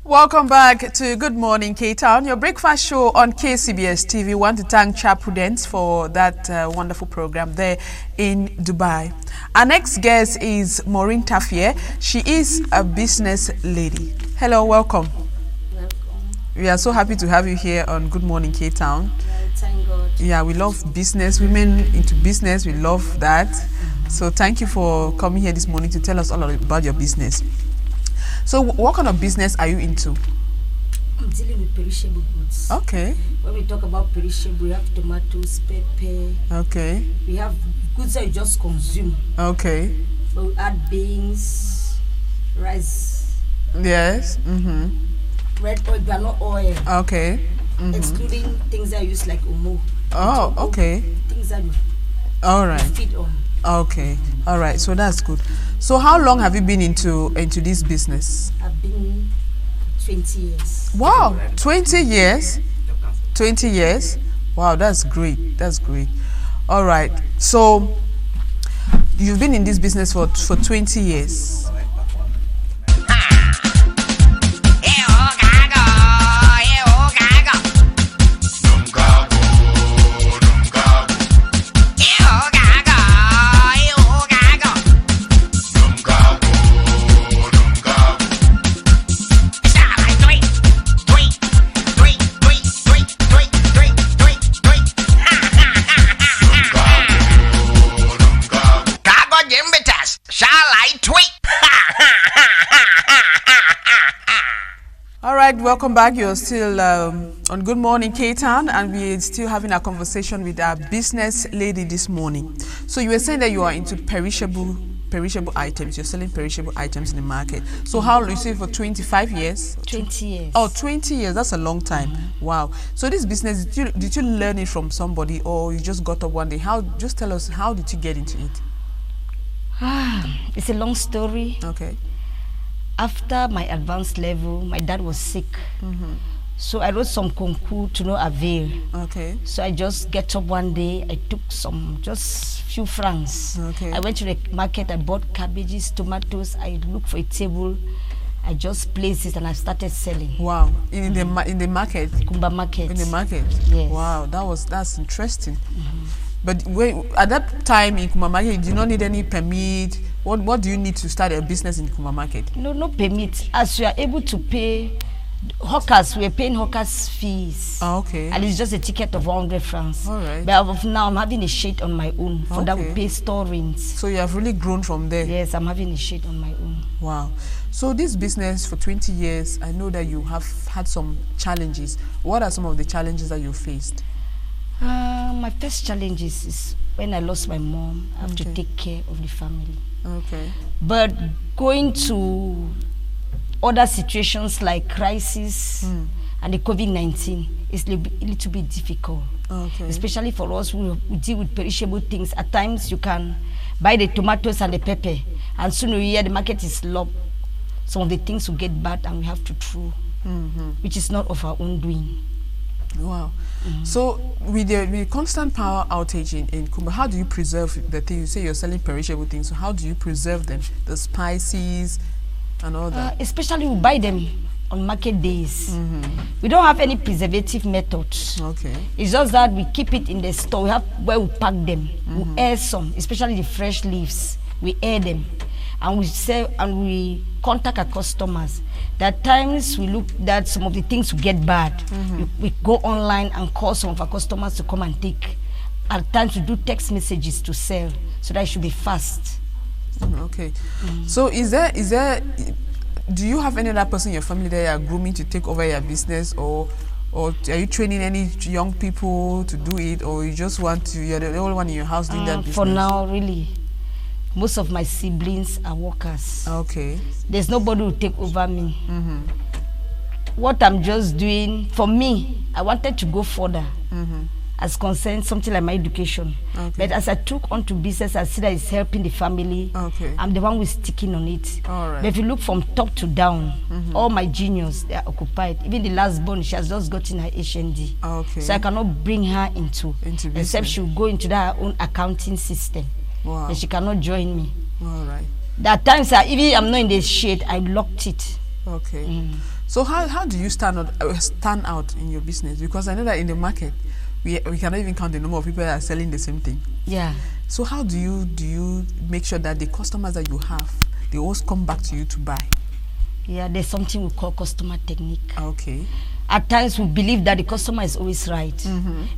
Welcome back to Good Morning K-Town, your breakfast show on KCBS TV. We want to thank Cha Prudence for that wonderful program there in Dubai. Our next guest is Maureen Tafier. She is a business lady. Hello, welcome. Welcome. We are so happy to have you here on Good Morning K-Town. Thank God. Yeah, we love business, women into business. We love that. So thank you for coming here this morning to tell us all about your business. So what kind of business are you into? I'm dealing with perishable goods. Okay. When we talk about perishable, we have tomatoes, pepper. Okay. We have goods that you just consume. Okay. But we add beans, rice. Yes. Red oil, groundnut oil. Okay. Excluding things that I use like omo. Oh, okay. Things that we feed on. Okay. All right. So that's good. So how long have you been into this business? I've been 20 years. Wow, 20 years? 20 years? Wow, that's great. That's great. All right. So you've been in this business for 20 years. Welcome back. You're still on Good Morning K-Town, and we're still having a conversation with our business lady this morning. So you were saying that you are into perishable items. You're selling perishable items in the market. So how long? You say for 25 years? 20 years. Oh, 20 years. That's a long time. Wow. So this business, did you learn it from somebody, or you just got up one day? Just tell us, how did you get into it? It's a long story. Okay. After my advanced level, my dad was sick. So I wrote some concours to no avail. Okay. So I just get up one day, I took just few francs. Okay. I went to the market, I bought cabbages, tomatoes, I looked for a table, I just placed it and I started selling. Wow. In the market? Kumba market. In the market? Yes. Wow, that's interesting. But at that time in Kumba market, you did not need any permit. What do you need to start a business in Kumba market? No permit. As you are able to pay hawkers, we are paying hawkers fees. Okay. And it's just a ticket of 100 francs. All right. But of now, I'm having a shade on my own. For that, we pay store rents. So you have really grown from there? Yes, I'm having a shade on my own. Wow. So this business for 20 years, I know that you have had some challenges. What are some of the challenges that you faced? My first challenges is when I lost my mom. I have to take care of the family. Okay. But going to other situations like crisis and the COVID-19 is a little bit difficult. Okay. Especially for us who deal with perishable things. At times you can buy the tomatoes and the pepper, and soon you hear the market is low. Some of the things will get bad and we have to throw, which is not of our own doing. Wow. So with the constant power outage in Kumba, how do you preserve the things? You say you're selling perishable things, so how do you preserve them? The spices and all that? Especially we buy them on market days. We don't have any preservative methods. Okay. It's just that we keep it in the store. We have where we pack them. We air some, especially the fresh leaves. We air them. And we sell and we contact our customers. There are times we look that some of the things will get bad. We go online and call some of our customers to come and take. At times we do text messages to sell, so that it should be fast. Okay. So do you have any other person in your family that you are grooming to take over your business, or are you training any young people to do it, or you just you're the only one in your house doing that business? For now, really. Most of my siblings are workers. Okay. There's nobody who will take over me. What I'm just doing, for me, I wanted to go further as concerns something like my education. Okay. But as I took on to business, I see that it's helping the family. Okay. I'm the one who's sticking on it. All right. But if you look from top to down, all my juniors, they are occupied. Even the last born, she has just gotten her HND. Okay. So I cannot bring her into business. Except she'll go into that own accounting system. Wow. And she cannot join me. All right. There are times that even I'm not in the shade, I locked it. Okay. So how do you stand out in your business? Because I know that in the market, we cannot even count the number of people that are selling the same thing. Yeah. So how do you make sure that the customers that you have, they always come back to you to buy? Yeah, there's something we call customer technique. Okay. At times we believe that the customer is always right.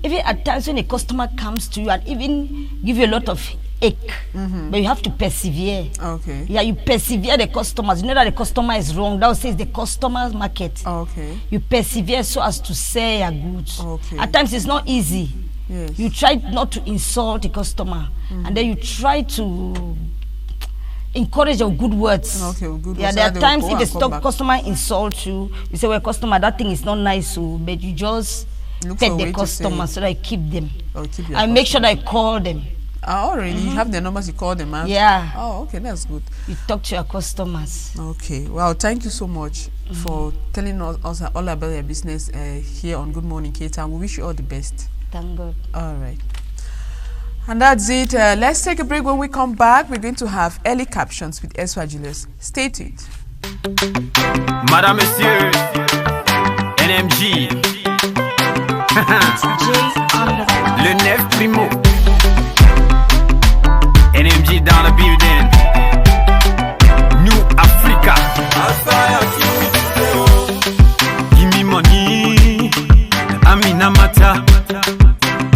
Even at times when a customer comes to you and even give you a lot of ache, but you have to persevere. Okay. Yeah, you persevere the customers. You know that the customer is wrong. That says the customer's market. Okay. You persevere so as to sell your goods. Okay. At times it's not easy. Yes. You try not to insult the customer, and then you try to encourage your good words. Okay, good words. Yeah, there are times if the customer insults you, you say, well, customer, that thing is not nice, so, but you just take the customer so that I keep them. I make sure that I call them. Oh, really? You have their numbers, you call them out? Yeah. Oh, okay, that's good. You talk to your customers. Okay. Well, thank you so much for telling us all about your business here on Good Morning K-Town. We wish you all the best. Thank God. All right. And that's it. Let's take a break. When we come back, we're going to have early captions with Eswa Julius. Stay tuned. Madame, Monsieur, NMG. Le 9 Primo. NMG dans le building. New Africa. Give me money. Amina Mata.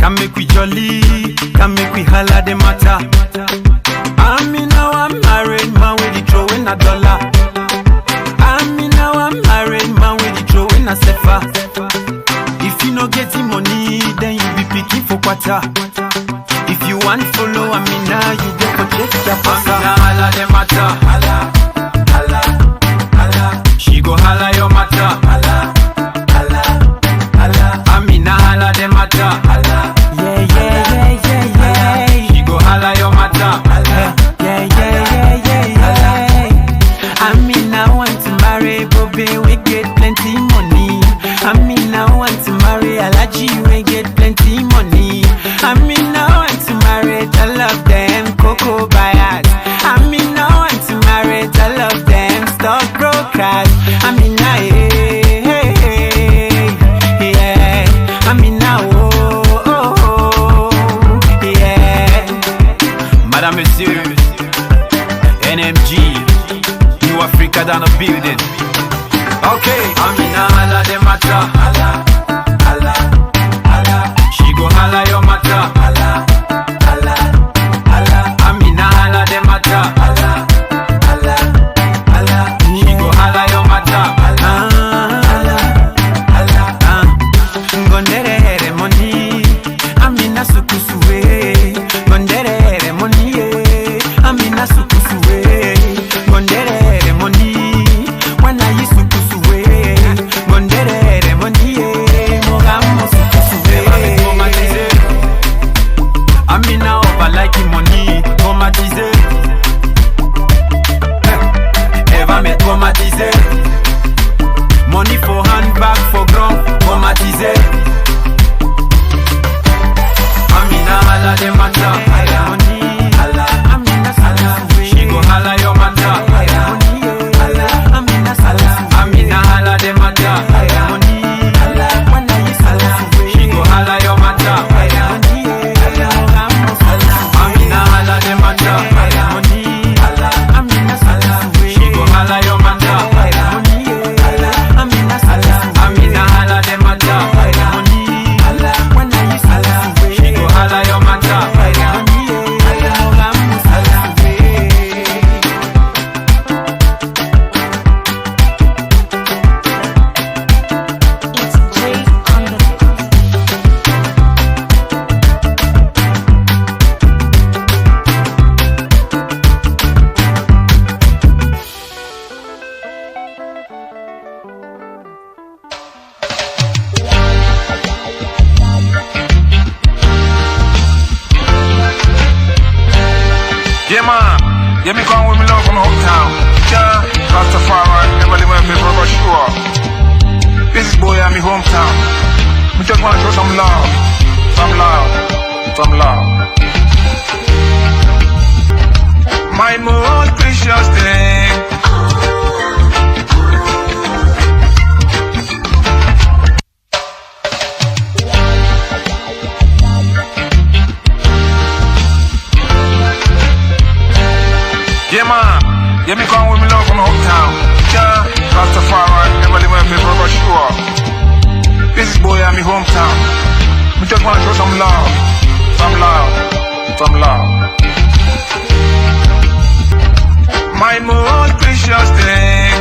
Come make we jolly. Come make we holla the matter. I'm married man with the throwing a dollar. I'm married man with the throwing a sefa. If you no getting money, then you be picking for quarter. If you want follow Amina, you get for check your pasta. Amina holla the matter. Holla, holla, holla. She go holla your matter. Holla, holla, holla. Amina holla the matter. Holla, yeah, yeah, yeah, yeah, yeah. She go holla your matter. Holla, yeah, yeah, yeah, yeah, yeah. Africa than a building. Okay, Amina hala de mata. Hala, hala, hala. She go hala your mata. Hala, hala, hala. Amina hala de mata. Hala, hala, hala. She go hala your mata. Hala, hala, hala. Ngondere here money. Amina sukusuwe. Ngondere here money. Amina sukusuwe. Ngondere here money. Wana yi sukusuwe. Ngondere here money. Mogamu sukusuwe. Amina over like money. Traumatize. Eva me traumatize. Money for handbag for ground. Traumatize. Amina hala de mata. Money. Hala. Amina hala. She go hala your mata. Money. Hala. Amina hala. Amina hala de mata. Money. Hala. Wana yi hala. She go hala your mata. Money. Hala. Amina hala de mata. Money. Hala. Amina hala. She go hala your mata. Money. Hala. Amina hala. Amina hala de mata. Money. Hala. Wana yi hala. She go hala your mata. Money. Hala. Yeah, man. Yeah, me going with me love from hometown. Yeah, Rastafari, never leave my paper, but sure. This is boy at me hometown. We just want to show some love. Some love. Some love. My most precious thing. Yeah, man. Yeah, me going with me love from hometown. Yeah, Rastafari, never leave my paper, but sure. This is boy at me hometown. We just want to show some love. Some love. Some love. My most precious thing.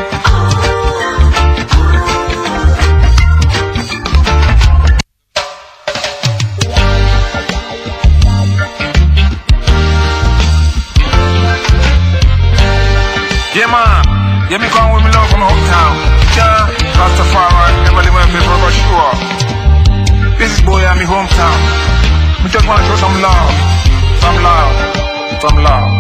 Yeah, man. Yeah, me going with me love from hometown. Yeah, Rastafari, never leave my paper, but sure. This is boy at me hometown. We just want to show some love. Some love. Some love.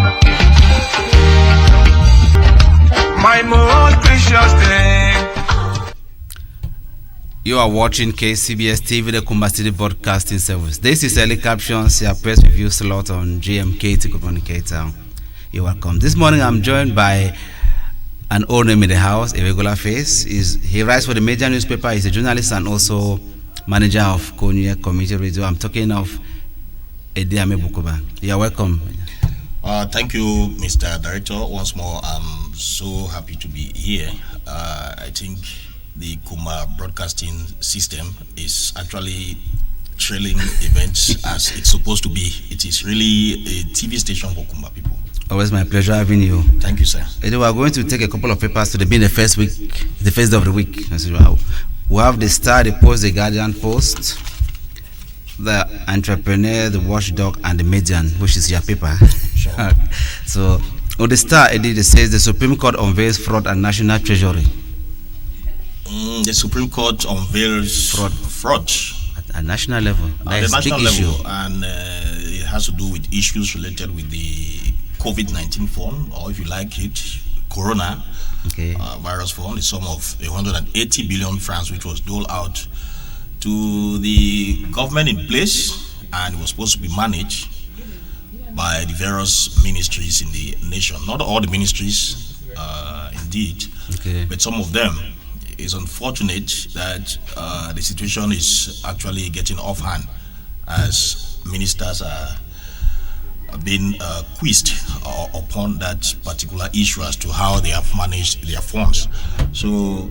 My most precious thing. You are watching KCBS TV, the Kumba City Broadcasting Service. This is Early Captions, your press review slot on GMK to communicate town. You're welcome. This morning I'm joined by an old name in the house, a regular face. He writes for the major newspaper, he's a journalist and also manager of Konya Community Radio. I'm talking of Ediame Bukuba. You're welcome. Thank you, Mr. Director. Once more, I'm so happy to be here. I think the Kumba broadcasting system is actually trailing events as it's supposed to be. It is really a TV station for Kumba people. Always my pleasure having you. Thank you, sir. We are going to take a couple of papers to be in the first week, the first day of the week. We have the Star, the Post, the Guardian Post, the Entrepreneur, the Watchdog, and the Median, which is your paper. Sure. So on the Star, it says the Supreme Court unveils fraud and National Treasury. The Supreme Court unveils fraud at a national level. At the national level, and it has to do with issues related with the COVID-19 fund, or if you like it, Corona virus fund, the sum of 180 billion francs, which was doled out to the government in place, and it was supposed to be managed by the various ministries in the nation. Not all the ministries, indeed, but some of them. It's unfortunate that the situation is actually getting offhand as ministers are been quizzed upon that particular issue as to how they have managed their funds. So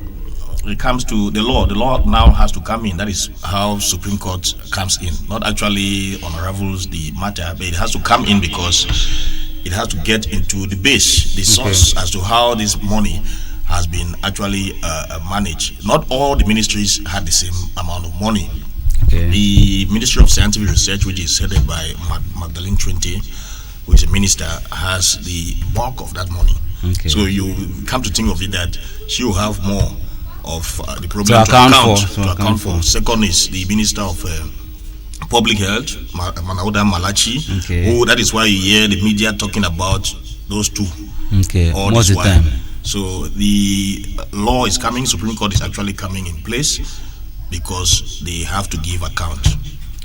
it comes to the law. The law now has to come in. That is how Supreme Court comes in. Not actually unravels the matter, but it has to come in because it has to get into the base, the source, as to how this money has been actually managed. Not all the ministries had the same amount of money. The Ministry of Scientific Research, which is headed by Magdalene Twente, who is a minister, has the bulk of that money. So you come to think of it that she will have more of the problem to account for. Second is the Minister of Public Health, Manauda Malachi, who that is why you hear the media talking about those two. All most of the time. So the law is coming, Supreme Court is actually coming in place because they have to give account.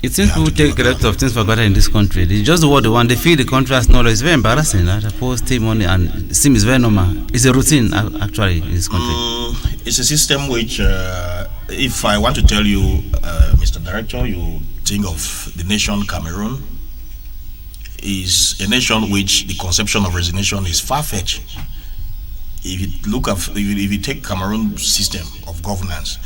It seems people take a lot of things for granted in this country. They just what they want. They feel the contrast knowledge. It's very embarrassing. They post money and it seems very normal. It's a routine actually in this country. It's a system which, if I want to tell you, Mr. Director, you think of the nation Cameroon is a nation which the conception of resignation is far-fetched. If you take Cameroon system of governance,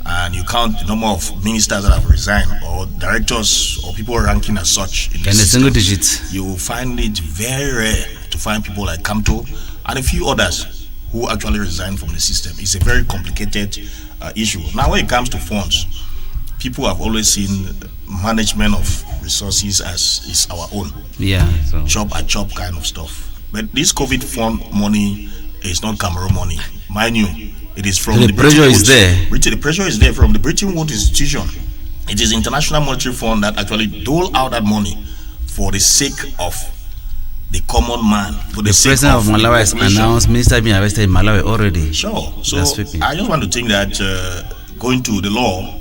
and you count the number of ministers that have resigned or directors or people ranking as such in the single digit, you will find it very rare to find people like Kamto and a few others who actually resign from the system. It's a very complicated issue. Now when it comes to funds, people have always seen management of resources as is our own. Chop kind of stuff. But this COVID fund money is not Cameroon money. Mind you, it is from the pressure is there. The pressure is there from the Bretton Woods institution. It is International Monetary Fund that actually dole out that money for the sake of the common man. For the president of Malawi has announced minister being arrested in Malawi already. Sure. So I just want to think that going to the law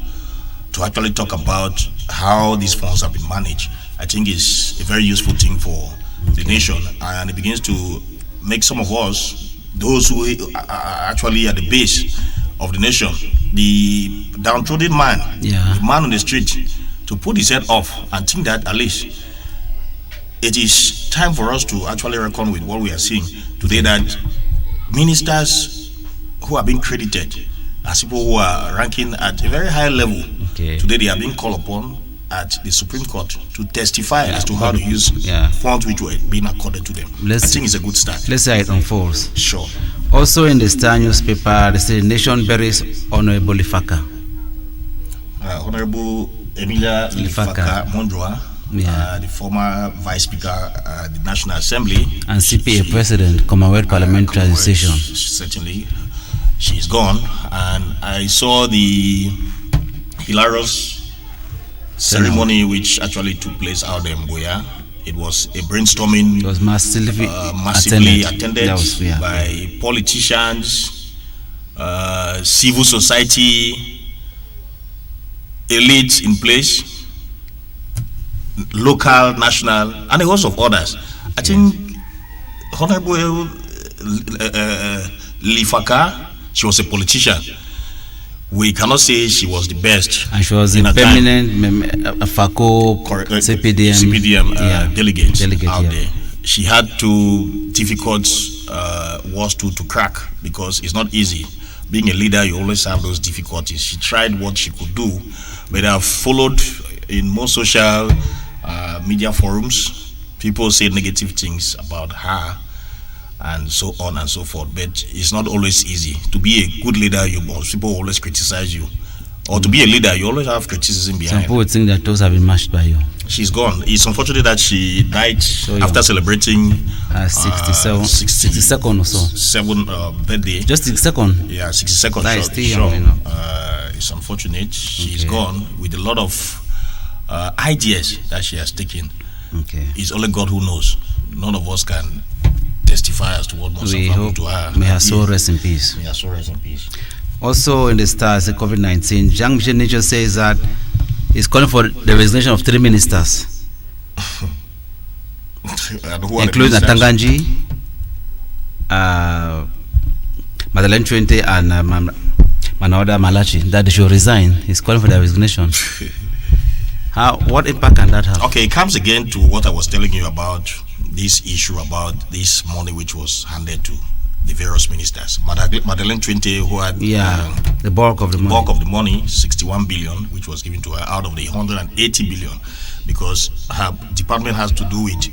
to actually talk about how these funds have been managed, I think is a very useful thing for the nation, and it begins to make some of us, those who are actually at the base of the nation, the downtrodden man, the man on the street, to put his head off and think that at least it is time for us to actually reckon with what we are seeing today, that ministers who are being credited as people who are ranking at a very high level, today they are being called upon at the Supreme Court to testify as to how to use funds which were being accorded to them. I think it's a good start. Let's see how it unfolds. Sure. Also in the Star newspaper, they say nation buries Honorable Lifaka. Honorable Emilia Lifaka Mondroa, the former Vice Speaker at the National Assembly. And CPA President, Commonwealth Parliamentary Association. Certainly. She's gone. And I saw the hilarious ceremony which actually took place out there in Boya. It was a brainstorming. It was massively attended by politicians, civil society, elites in place, local, national, and a host of others. I think Honorable Lifaka, she was a politician. We cannot say she was the best. And she was a permanent FACO CPDM delegate out there. She had two difficult words to crack, because it's not easy. Being a leader, you always have those difficulties. She tried what she could do, but I've followed in most social media forums, people say negative things about her and so on and so forth, but it's not always easy. To be a good leader, people always criticize you. Or to be a leader, you always have criticism behind. Some people think that those have been matched by you. She's gone. It's unfortunate that she died after celebrating 62nd or so. Birthday. Just 62nd? Yeah, 62nd. That is still young, you know. It's unfortunate. She's gone with a lot of ideas that she has taken. It's only God who knows. None of us can testify as to what must have happened to her. May her soul rest in peace. May her soul rest in peace. Also in the stars, the COVID-19, Jean Michel Nicho says that he's calling for the resignation of 3 ministers, including Atanganji, Madeleine Twente, and Manauda Malachi, that they should resign. He's calling for their resignation. What impact can that have? Okay, it comes again to what I was telling you about this issue about this money which was handed to the various ministers. Madeleine Twente, who had the bulk of the money, 61 billion, which was given to her out of the 180 billion, because her department has to do with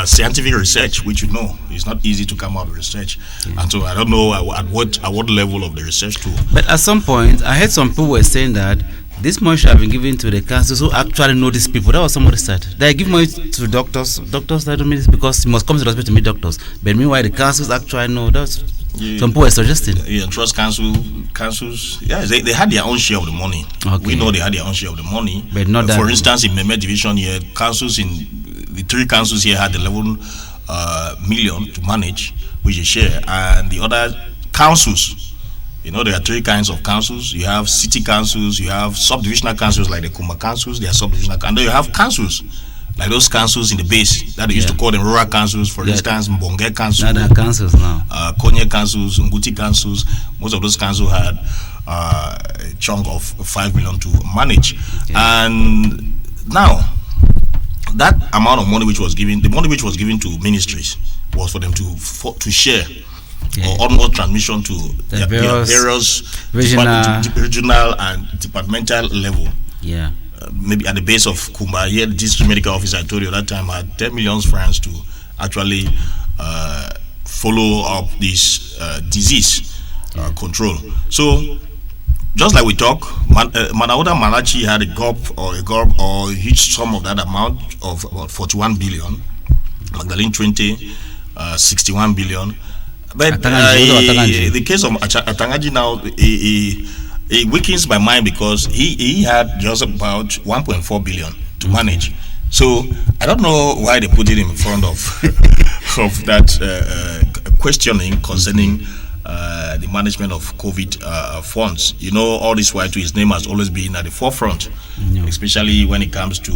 scientific research, which it's not easy to come out with research, and so I don't know at what level of the research too. But at some point, I heard some people were saying that this money should have been given to the councils who actually know these people. That was somebody said. They give money to doctors. Doctors that don't mean this because you must come to the hospital to meet doctors. But meanwhile, the councils actually know. That's some people were suggesting. Trust councils. Yeah, they had their own share of the money. Okay. We know they had their own share of the money. But not that. For instance, in Meme division here, councils in the 3 councils here had 11 million to manage, which is share, and the other councils. There are 3 kinds of councils. You have city councils, you have subdivisional councils like the Kuma councils, they are subdivisional, and then you have councils, like those councils in the base that they used to call them rural councils, for instance, Mbonge council. Now they are councils now. Konye councils, Nguti councils. Most of those councils had a chunk of 5 million to manage. And now, that amount of money which was given, the money which was given to ministries was for them to share. Or almost transmission to the various regional and departmental level. Yeah. Maybe at the base of Kumba, here the district medical officer, I told you that time, had 10 million francs to actually follow up this disease control. So, just like we talk, Manauda Malachi had a GOP or a huge sum of that amount of about 41 billion. Magdalene Twente, 61 billion. But the case of Atangaji now, it weakens my mind because he had just about 1.4 billion to manage. So I don't know why they put it in front of of that questioning concerning the management of COVID funds. All this while his name has always been at the forefront, especially when it comes to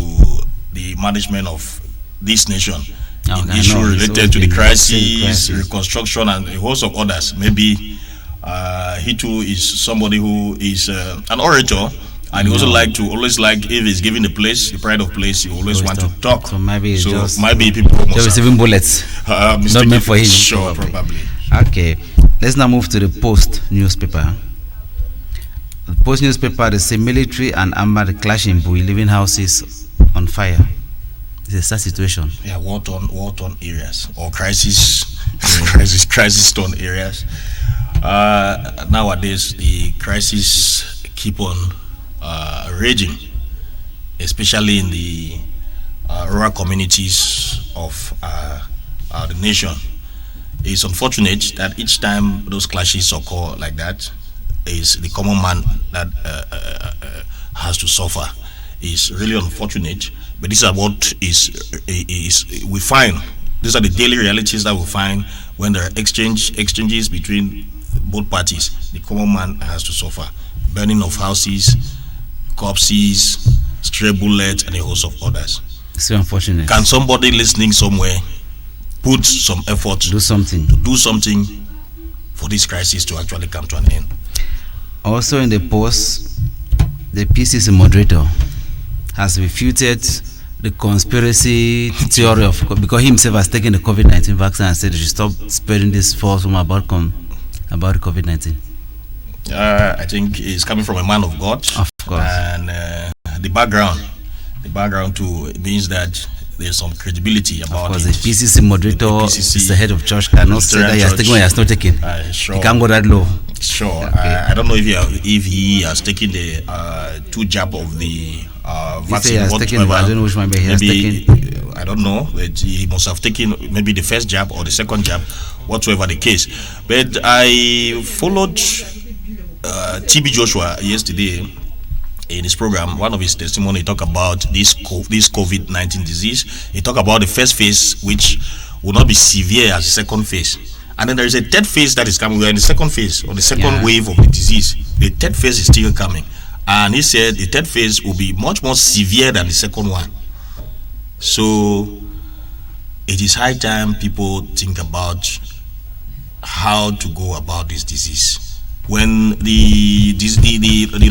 the management of this nation. Issue related to the crisis, reconstruction, and a host of others. Maybe he too is somebody who is an orator, and he also always like if he's given the place, the pride of place, he always want to talk. So maybe people must receiving bullets. Not meant for him. Sure, probably. Okay, let's now move to the Post newspaper. The Post newspaper, they say military and armed clash in Bui, leaving houses on fire. It's a sad situation. Yeah, war-torn areas or crisis torn areas. Nowadays, the crisis keep on raging, especially in the rural communities of the nation. It's unfortunate that each time those clashes occur like that, is the common man that has to suffer. It's really unfortunate. But this is what we find. These are the daily realities that we find when there are exchanges between both parties. The common man has to suffer. Burning of houses, corpses, stray bullets, and a host of others. It's so unfortunate. Can somebody listening somewhere put some effort to do something for this crisis to actually come to an end? Also in the Post, the PCC moderator has refuted the conspiracy theory of, because he himself has taken the COVID-19 vaccine and said he should stop spreading this false rumor about COVID-19. I think it's coming from a man of God. Of course. And the background too means that there's some credibility about it. Of course, the PCC moderator is the head of church, cannot say that he has taken or he has not taken. Sure. He can't go that low. Sure. Okay. I don't know if he has taken the 2 jab of the vaccine. He has taken, but I don't know which one he has taken. I don't know, but he must have taken maybe the first jab or the second jab, whatsoever the case. But I followed TB Joshua yesterday in his program. One of his testimony, he talked about this COVID-19 disease. He talked about the first phase, which will not be severe as the second phase. And then there is a third phase that is coming. We are in the second phase, or the second wave of the disease. The third phase is still coming. And he said the third phase will be much more severe than the second one. So it is high time people think about how to go about this disease. When the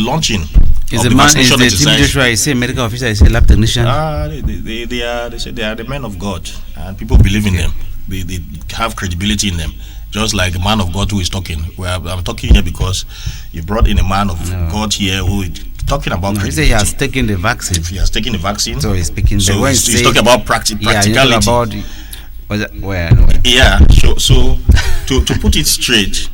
launching Is of the the man, vaccination is the team exercise. Joshua, is he a medical officer, is he a lab technician? They say they are the men of God, and people believe in them. They have credibility in them. Just like the man of God who is talking. I'm talking here because you brought in a man of God here who is talking about No, he credibility. said he has taken the vaccine. He has taken the vaccine. So he's speaking. So when he's talking about practicality. Yeah, about where? Yeah. So to put it straight,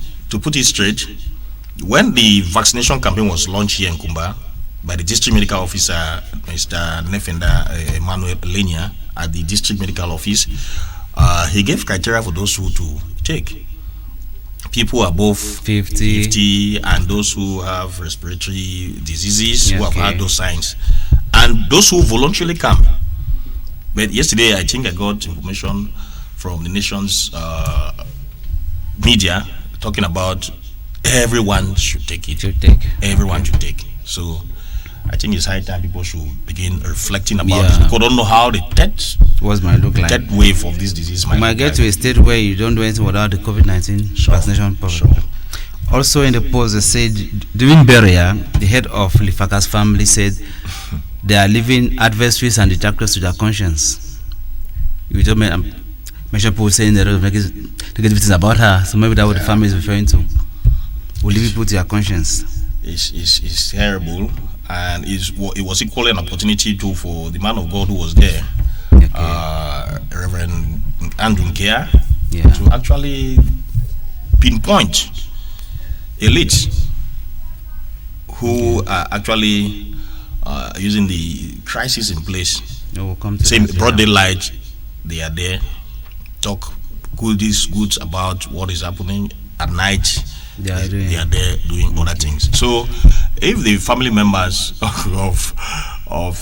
when the vaccination campaign was launched here in Kumba by the district medical officer, Mr. Nefenda Emmanuel Lenya, at the district medical office, he gave criteria for those who to take. People above 50 and those who have respiratory diseases, who have had those signs, and those who voluntarily come. But yesterday, I think I got information from the nation's media talking about everyone should take it. Everyone should take. So I think it's high time people should begin reflecting about this. People don't know how the third wave of this disease might you might get to a state where you don't do anything without the COVID-19 vaccination program. Also in the post, they said during burial, the head of Lifaka's family said they are leaving adversaries and detractors to their conscience. You just mentioned people saying the negative things about her, so maybe that's what the family is referring to. Will leave people to their conscience. It's terrible, and it was equally an opportunity too for the man of God who was there, Reverend Andrew Nkea, to actually pinpoint elites who are actually using the crisis in place. Same broad daylight, they are there, talk goods about what is happening at night. They are there doing other things. So, if the family members of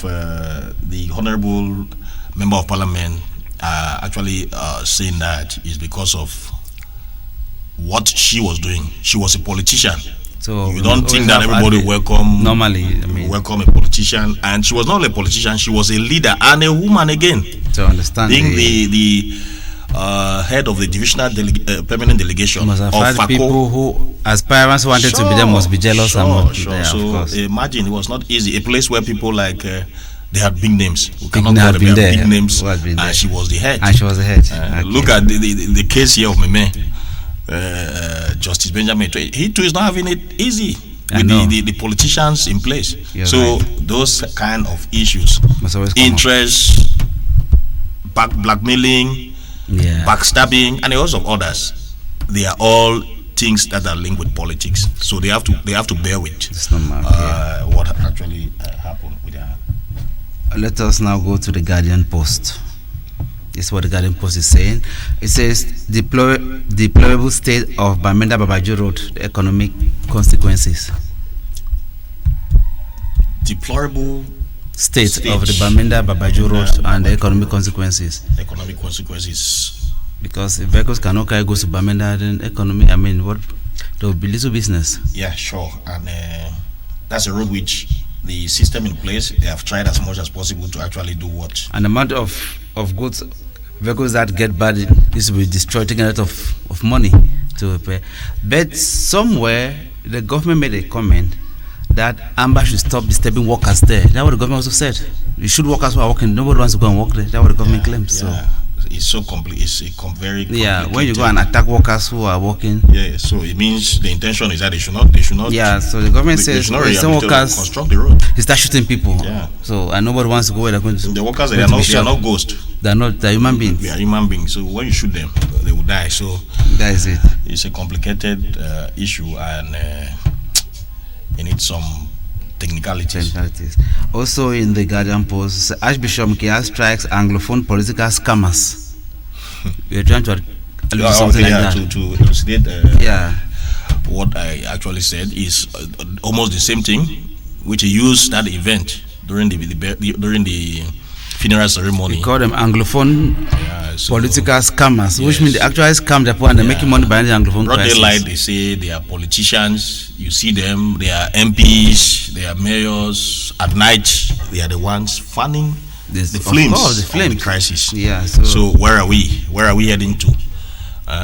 the honorable member of parliament are actually saying that is because of what she was doing. She was a politician. So you don't think that everybody welcome welcome a politician, and she was not a politician. She was a leader and a woman again. To understand, being the head of the divisional permanent delegation must have of had FACO. people who, as parents, wanted to be there, must be jealous. So imagine it was not easy. A place where people like they had big names. We cannot call them big names. And she was the head. And she was the head. Look at the case here of Meme. Justice Benjamin, he too is not having it easy with the politicians in place. So those kind of issues, interest, blackmailing, backstabbing, and a host of others, they are all things that are linked with politics. So they have to bear with what actually happened with her. Let us now go to the Guardian Post. This is what the Guardian Post is saying. It says, deplorable state of Bamenda Babaju Road, the economic consequences. Deplorable state of the Bamenda Babaju Road and the economic consequences. Economic consequences. Because if vehicles cannot carry goods to Bamenda, then economy, there will be little business. Yeah, sure. And that's a road which the system in place, they have tried as much as possible to actually do what. And the amount of goods, vehicles that get bad, this will be destroyed, taking a lot of money to repair. But somewhere, the government made a comment that Amber should stop disturbing workers there. That's what the government also said. You should workers who are working, nobody wants to go and work there. That's what the government claims. Yeah. So it's so complete. It's very complicated. When you go and attack workers who are working. Yeah, so it means the intention is that they should not. Yeah, so the government says some workers construct the road. They start shooting people. Yeah. So and nobody wants to go where they're going to. The workers they are not ghosts. They're human beings. They are human beings. So when you shoot them, they will die. So that is it. It's a complicated issue, and it needs some technicalities. Also in the Guardian Post, Archbishop Nkea strikes Anglophone political scammers. We're trying to allude something like that. To elucidate what I actually said is almost the same thing, which he used that event during the funeral ceremony. We call them Anglophone political scammers, which means they actually scam the poor and they're making money by the Anglophone broad crisis. daylight, they say they are politicians. You see them, they are MPs, they are mayors. At night, they are the ones fanning the flames of the crisis. Yeah. So where are we? Where are we heading to?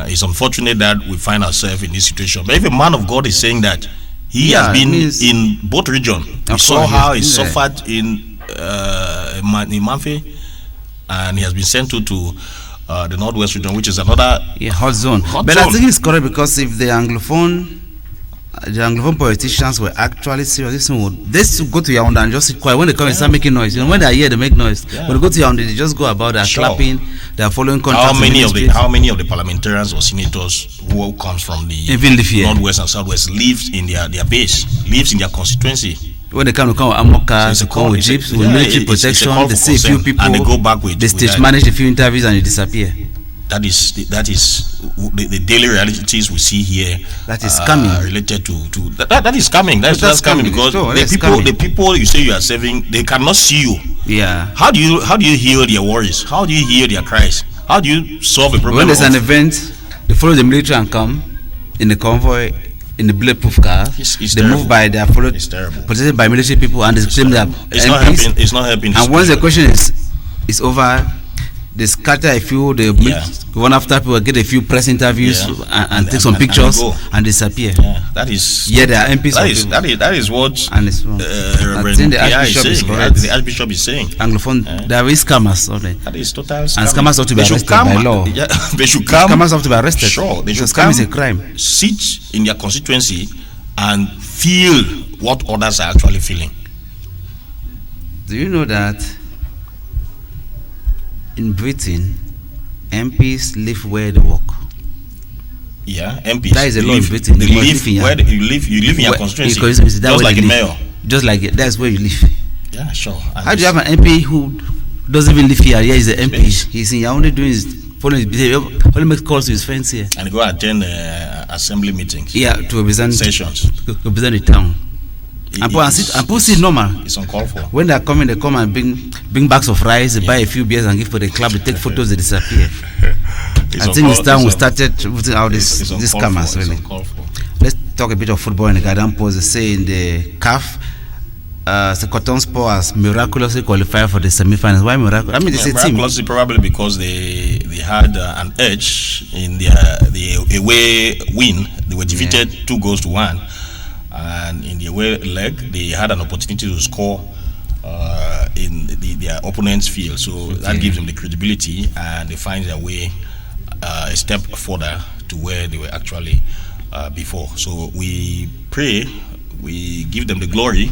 It's unfortunate that we find ourselves in this situation. But if a man of God is saying that He has been in both regions. We saw how he suffered in Mamfe, and he has been sent to the Northwest region, which is another hot zone. But I think it's correct, because if the Anglophone politicians were actually serious, they should go to Yaoundé and just sit quiet. When they come and start making noise, when they are here, they make noise. When they go to Yaoundé, they just go about, they are clapping, they are following contracts. How many of the parliamentarians or senators who comes from the Northwest and Southwest lives in their base, lives in their constituency? When they come with Amokas, they come with jeeps, with military protection, they see a few people, and they go back with. They stage manage a few interviews and they disappear. That is the daily realities we see here. That is coming. Related to that is coming. That's coming because the people you say you are serving, they cannot see you. Yeah. How do you hear their worries? How do you hear their cries? How do you solve a problem? When there's an event, they follow the military and come in the convoy in the bulletproof car. They move by, they are followed, protected by military people, and they claim that it's not helping. And once the question is over, they scatter a few, they one after people, get a few press interviews and take some pictures and disappear. That is they are MPs. That is what Reverend the Archbishop is saying. Anglophone, there are scammers. That is total scam. And scammers ought to be arrested by law. They should come. Scammers have to be arrested. Sure, they should scam is a crime. Sit in their constituency and feel what others are actually feeling. Do you know that in Britain, MPs live where they work? Yeah, MPs. That is a law in Britain. They live where you live in your constituency. Just like a mayor. Just like it. That's where you live. Yeah, sure. How do you have an MP who doesn't even live here? Here is an MP. He's in Yaoundé doing his following his behavior. Only makes calls to his friends here. And go attend assembly meetings. Yeah, to represent sessions. To represent the town. And people see normal. It's uncalled for. When they are coming, they come and bring bags of rice, they buy a few beers and give for the club. They take photos, they disappear. I think it's time we started putting out these scammers. Really. Let's talk a bit of football in the Garden Post. They say in the CAF, the Cotton Sport has miraculously qualified for the semi-finals. Why miraculous? I mean, it's a team. Miraculously, probably because they had an edge in the away win. They were defeated 2-1. And in the away leg, they had an opportunity to score in their opponent's field. So that gives them the credibility, and they find their way a step further to where they were actually before. So we pray, we give them the glory,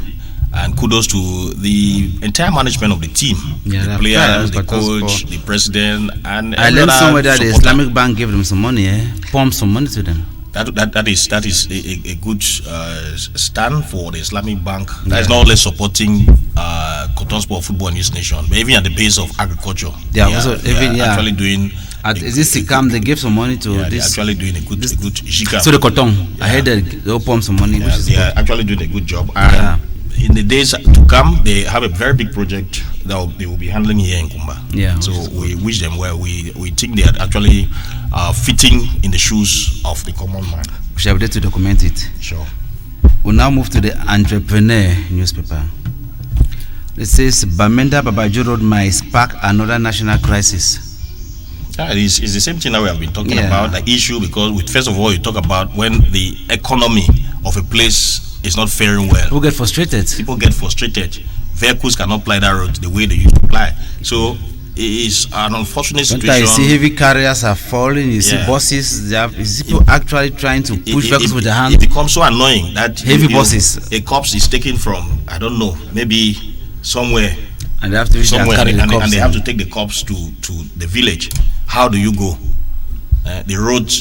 and kudos to the entire management of the team, the players, the coach, the president, and I learned somewhere that the Islamic Bank gave them some money, pumped some money to them. That is a good stand for the Islamic Bank. That is not only supporting Cotton Sport Football News Nation, but even at the base of agriculture. They are actually doing. Is this Sikam? They gave some money to this. They're actually doing a good Jika. So the Cotton, I heard that they'll pump some money. Yeah, they are actually doing a good job. And in the days to come, they have a very big project that they will be handling here in Kumba. Yeah. So we wish them well. We think they are actually fitting in the shoes of the common man. We shall be there to document it. Sure. We'll now move to the Entrepreneur newspaper. It says Bamenda Babajio Road might spark another national crisis. It's the same thing that we have been talking about, the issue, because first of all, you talk about when the economy of a place is not faring well. People get frustrated. Vehicles cannot ply that road the way they used to ply. So it is an unfortunate situation. You see heavy carriers are falling, you see buses, you see people actually trying to push vehicles with their hands. It becomes so annoying that heavy buses. A corpse is taken from, I don't know, maybe somewhere. And they have to and they have to take the corpse to the village. How do you go? The road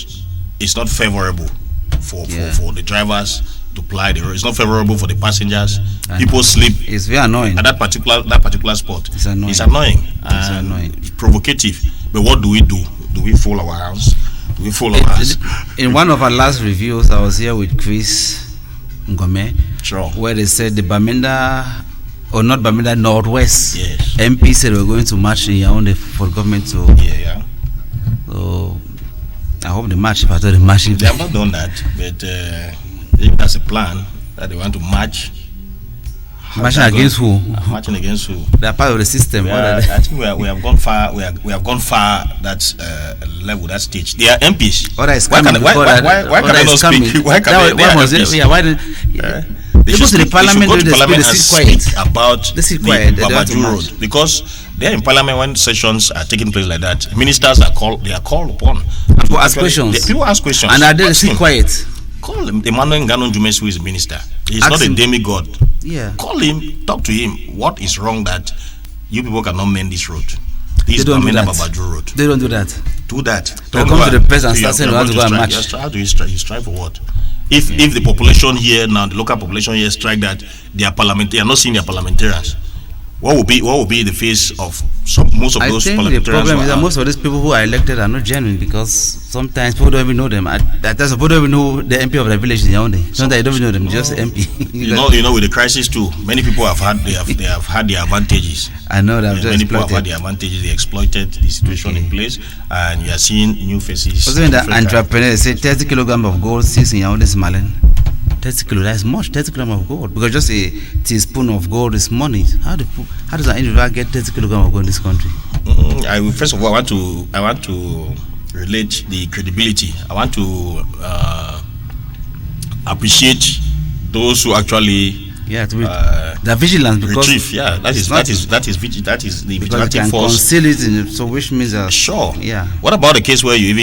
is not favorable for the drivers to ply the road. It's not favorable for the passengers. People sleep. It's very annoying. At that particular spot. It's annoying. It's annoying. Provocative. But what do we do? Do we fool our house? Do we fool our house? In one of our last reviews, I was here with Chris Ngome. Sure. Where they said the Bamenda, or not Bamenda, Northwest MP said we're going to march in Yaoundé for government to. So I hope the march. If I thought the march. They have not done that, but if that's a plan that they want to march. Marching against who? Marching against who? They are part of the system. I think we have gone far. We have gone far that level, that stage. They are MPs. Why can I not speak? They go to the parliament, go to they parliament and sit quiet. speak about They sit the quiet, they don't Babaju have to Road, because they're in parliament when sessions are taking place like that. Ministers are called upon. People ask questions. People ask questions. And are they Ask sit him. quiet? Call him. Emmanuel Nganon Jumes, who is a minister. He's Ask not him. a demigod. Yeah. Call him, talk to him. What is wrong that you people cannot mend this road? This They don't do Bamenda that. Babaju Road. They don't do that. Do that. They Don't come go to the and- press and you start saying are they want to go and strike. march. Yes, how do you strike? You strike for what? If the population here now, the local population here strike that they are not seeing their parliamentarians, what will be the face of most of I those think the parliamentarians? problem is that who are- most of these people who are elected are not genuine, because sometimes people don't even know them. At times people don't even know the MP of the village in Yaoundé. Sometimes they don't even know them, just the MP. you know, with the crisis too, many people have had they have had their advantages. I know that. Yeah, many people have had their advantages. They exploited the situation in place, and you are seeing new faces. Also, when the different entrepreneur say 30 kilograms of gold sits in Yaoundé Malen, 30 kilo, that's much. 30 kilograms of gold, because just a teaspoon of gold is money. How does an individual get 30 kilograms of gold in this country? First of all, I want to relate the credibility. I want to appreciate those who actually the vigilance, because retrieve. Yeah, that is the because you vigilante can force. conceal it in, so which means that Sure. Yeah. What about the case where you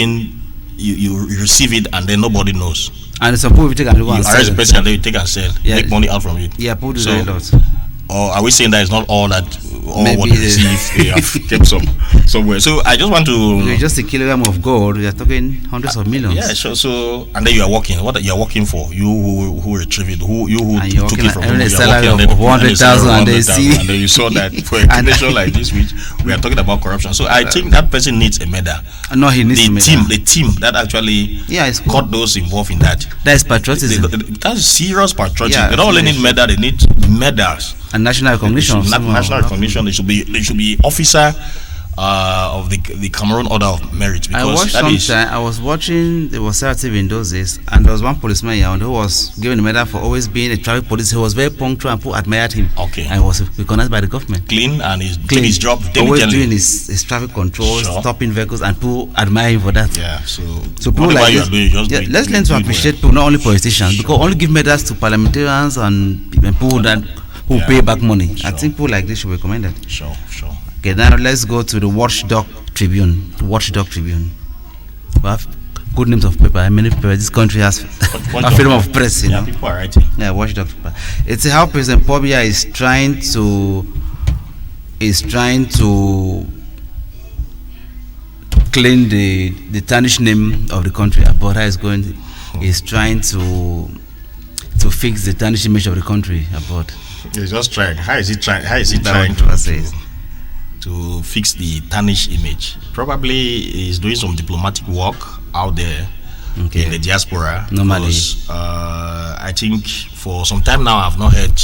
receive it and then nobody knows? And some people take and go You and arrest sell the person and then you take and sell, Yeah. make money out from it. Yeah, people do So, that a lot. Or are we saying that it's not all Maybe what it they is. receive they have kept somewhere? So I just want to Just a kilogram of gold, we are talking hundreds of millions. Yeah, sure. So and then you are working. What you are working for? You who retrieve it? Who And you're took working it from? at a You are salary working of and then- 100,000 and they 100,000, see. and then you saw that for a nation like this, which we are talking about corruption. So I think that person needs a medal. No, he needs the team that actually caught those involved in that. That is patriotism. That's serious patriotism. Yeah, they don't only need it's- medal; they need medals and national recognition. of somehow. National recognition. They should be officer of the Cameroon Order of Merit. I Because watched that is I was watching the Wasara TV in those days, and there was one policeman here who was given a medal for always being a traffic police. He was very punctual, and people admired him. Okay. And he was recognized by the government. clean and he's doing his job Always diligently. doing his traffic control, Sure. stopping vehicles, and people admire him for that. Yeah, so people whatever like you this, are doing, just do it. let's learn to Do it appreciate people, not only politicians, because only give medals to parliamentarians and people that who pay back money. I think people like this should be commended. Sure. Okay, now let's go to the Watchdog Tribune. The Watchdog Tribune. We have good names of paper. Many papers. This country has a freedom of press. You know. People are writing. Yeah, Watchdog paper. It's how President Pobia is trying to clean the tarnished name of the country. Abora is trying to fix the tarnished image of the country abroad. He's just trying. How is he trying to fix the tarnished image? Probably he's doing some diplomatic work out there in the diaspora. Normally. Because, I think for some time now I've not heard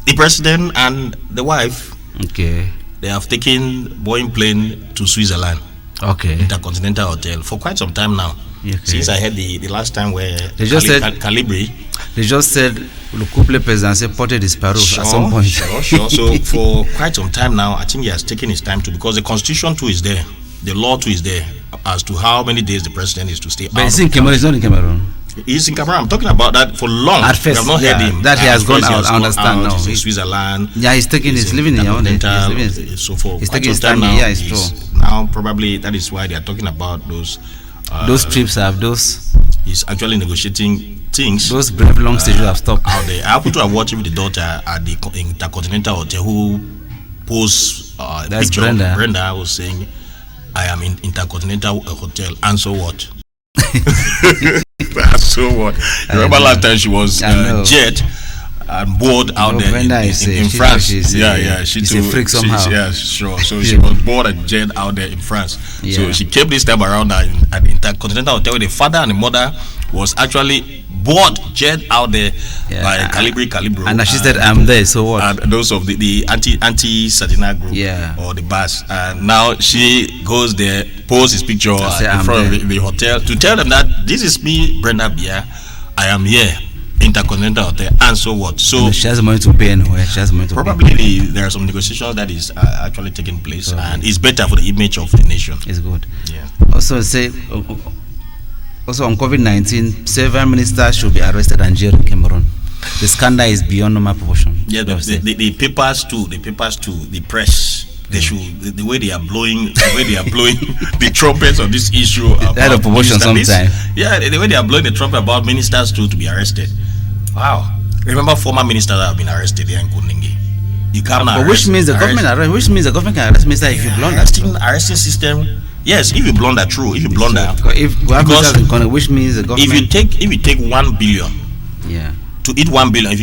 the president and the wife. Okay. They have taken Boeing plane to Switzerland. Okay. Intercontinental Hotel for quite some time now. Okay. Since I heard the last time where They just said Calibri. They just said le couple présidentiel portait disparu at some point. Sure. So for quite some time now, I think he has taken his time to, because the constitution too is there, the law too is there as to how many days the president is to stay. But he's in Cameroon. He's not in Cameroon. He's in Cameroon. I'm talking about that for long. At first, we have not heard him. that he has At gone first he out. I understand now. He's in Switzerland. Yeah, he's living in Yaoundé. So for he's quite taking some his time. now, Yeah, it's true. Now probably that is why they are talking about those trips have those. He's actually negotiating things. Those brave long stages have stopped out there. I happen to have watched with the daughter at the Intercontinental Hotel who posts a That's picture. Brenda. Brenda was saying, "I am in Intercontinental Hotel, and so what?" So what? Remember last time she was jet and bored out there in France. She's a freak somehow. Sure. So she was bored and jet out there in France. So she came this time around at Intercontinental Hotel. The father and the mother was actually bored jet out there by Calibro. And she said, "I'm there." So what? And those of the anti Sadina group, or the bus. And now she goes there, posts his picture in front of the hotel to tell them that this is me, Brenda Bia. I am here. Intercontinental Hotel, and so what? So she has money to pay anyway. She has money to probably there are some negotiations that is actually taking place, and it's better for the image of the nation. It's good. Yeah. Also on COVID-19, several ministers should be arrested and jailed in Cameroon. the scandal is beyond normal proportion. Yeah, the papers too. The press. They should the way they are blowing the trumpets on this issue. Out of proportion sometimes. Yeah, the way they are blowing the trumpet about ministers too to be arrested. Wow. Remember former ministers that have been arrested here in Kunenge. You can't arrest. Which means the government can arrest minister if you blunder. Arresting system. Yes, if you blunder, true. If you blunder, which means the government. If you take 1 billion. Yeah. To eat 1 billion, if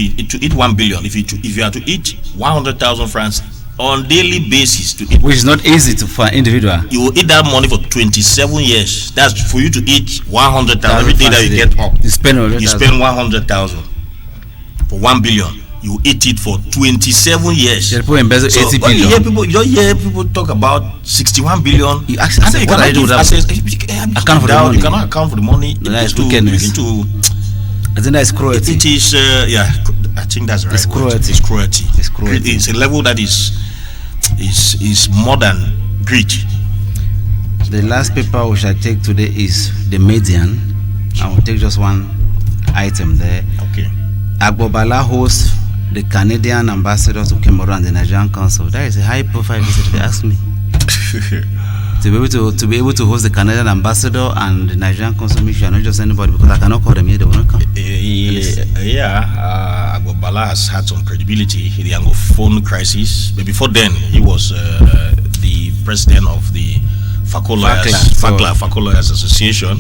you are to eat 100,000 francs on daily basis to eat, which is not easy for an individual. You will eat that money for 27 years. That's for you to eat 100,000 every day that you get up. You spend 100,000 for 1 billion. You eat it for 27 years. People embezzle 80 billion. You don't hear people talk about 61 billion. You account for the money. You cannot account for the money. That is wickedness. I think that's cruelty. It is, I think that's right. It's cruelty. It's cruelty. It's a level that is more than greed. The last paper we shall take today is the Median. I will take just one item there. Okay. Agbobala hosts the Canadian ambassador to Cameroon and the Nigerian Council. That is a high-profile visit, if you ask me. To be able to host the Canadian ambassador and the Nigerian Council mission, not just anybody, because I cannot call them here, they will not come. Agbobala has had some credibility in the Anglophone crisis, but before then, he was the president of the FACO Lawyers Association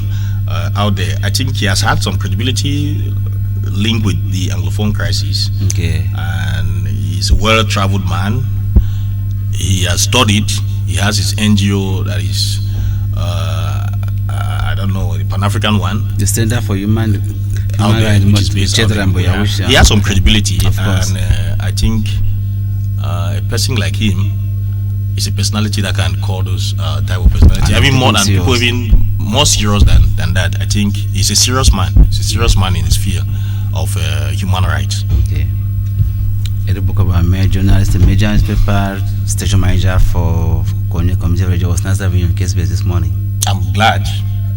out there. I think he has had some credibility linked with the Anglophone crisis. Okay. And he's a well-traveled man. He has studied. He has his NGO that is, I don't know, the Pan-African one. The Center for Human Rights, which is based out there. He has some credibility, of course. And I think a person like him is a personality that can call those type of personality. Even more than people, even more serious than that. I think he's a serious man. He's a serious man in his field of human rights. Okay. A book about a journalist, a major newspaper, station manager for Konya Community Radio. Was nice having you in KCBS this morning. I'm glad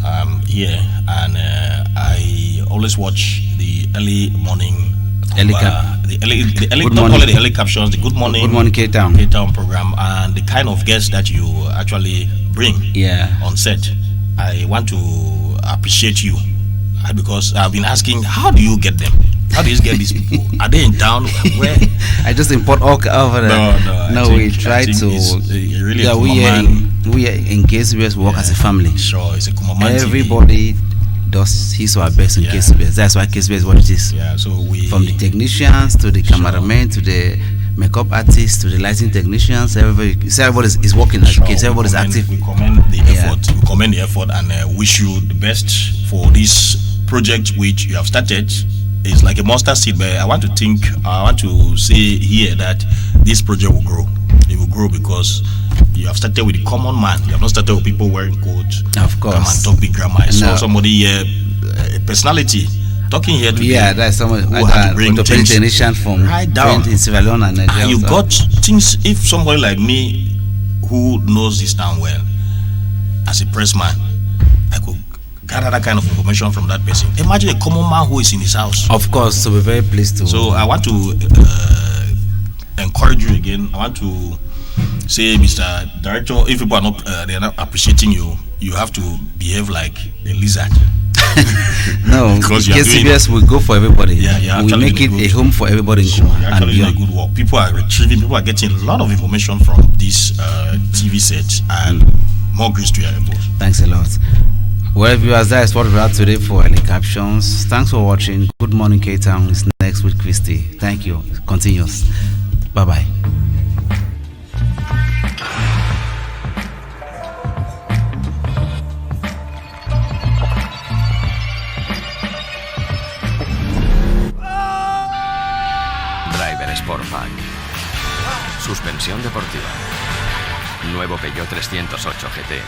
I'm here, and I always watch the early morning. The early captions, the Good Morning K-Town program, and the kind of guests that you actually bring on set. I want to appreciate you because I've been asking, how do you get them? How do you get these people? Are they in town? Where? I just import all over there. No, we try to. Really we in KCBS work as a family. Sure, it's a Kumaman Everybody does his or her best in KCBS. That's why KCBS what it is. Yeah, so from the technicians to the cameramen to the makeup artists to the lighting technicians, everybody is working as a case. Everybody is active. We commend the effort. We commend the effort and wish you the best for this project which you have started. It's like a mustard seed, but I want to say here that this project will grow. It will grow because you have started with the common man. You have not started with people wearing coats. Of course. Come and talk big grammar. I saw somebody here, a personality, talking here today. Yeah, that's someone who had to bring technician from right down in Sierra Leone and Nigeria. And you got things. If somebody like me, who knows this town well, as a press man, I could gather that kind of information from that person. Imagine a common man who is in his house. Of course, so we're very pleased to. So I want to encourage you again. I want to say, Mr. Director, if people are not they are not appreciating you, you have to behave like a lizard. No, because KCBS will go for everybody. Yeah, we make it a home for everybody in Kuma and beyond. Good work. People are retrieving. People are getting a lot of information from this TV set, and more grace to your elbows. Thanks a lot. Well, viewers, that is what we have today for early captions. Thanks for watching. Good Morning K-Town is next with Christy. Thank you. Continuous. Bye-bye. Driver Sportback. Suspensión deportiva. Nuevo Peugeot 308 GT.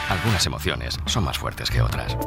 Algunas emociones son más fuertes que otras.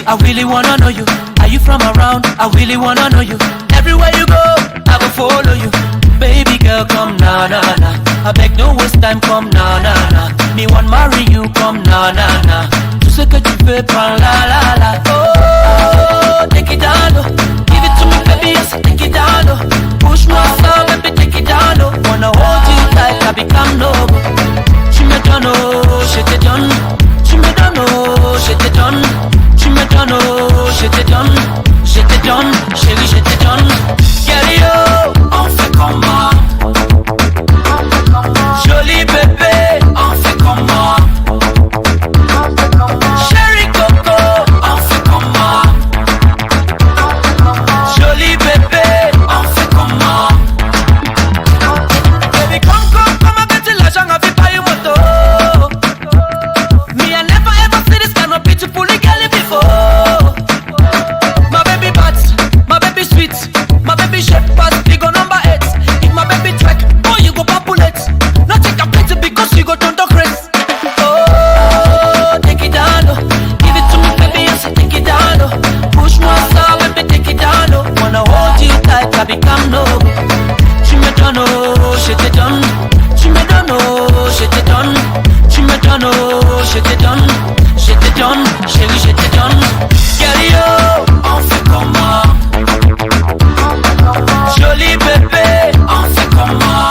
I really wanna know you. Are you from around? I really wanna know you. Everywhere you go, I will follow you. Baby girl, come na na na. I beg no waste time, come na na na. Me want marry you, come na na na. Tout ce que tu veux, prends la la la. Oh, take it down low. Give it to me, baby, yes, take it down low. Push my soul, baby, take it down low. Wanna hold you tight, I become noble. Tu me donnes, oh, je te donne. Tu me donnes, oh, je te donne. Tu me donnes, oh, je te donne. Je te donne, chérie, je te donne. Girl, yo, on fait comment? Joli bébé, on fait comment? Chérie Coco, on fait comment? Joli bébé, on fait comment? Baby, come, avec l'argent, on fait pas une moto. Me, I never ever see this kind of beautiful girl before. My baby bad, my baby sweet, my baby shape pass, big on number 8. If my baby track, oh you go populate. Not take a picture because you go turn to grace. Oh, take it down low. Give it to me, baby, yes, take it down low. Push my soul, baby, take it down low. Wanna hold you tight, I become noble. Tu me donnes, oh, je te donne. Tu me donnes, oh, je te donne. Tu me donnes, oh, je te donne. Je te donne, chérie, je te donne. Girl, yo, on fait comment? Joli bébé, on fait comment?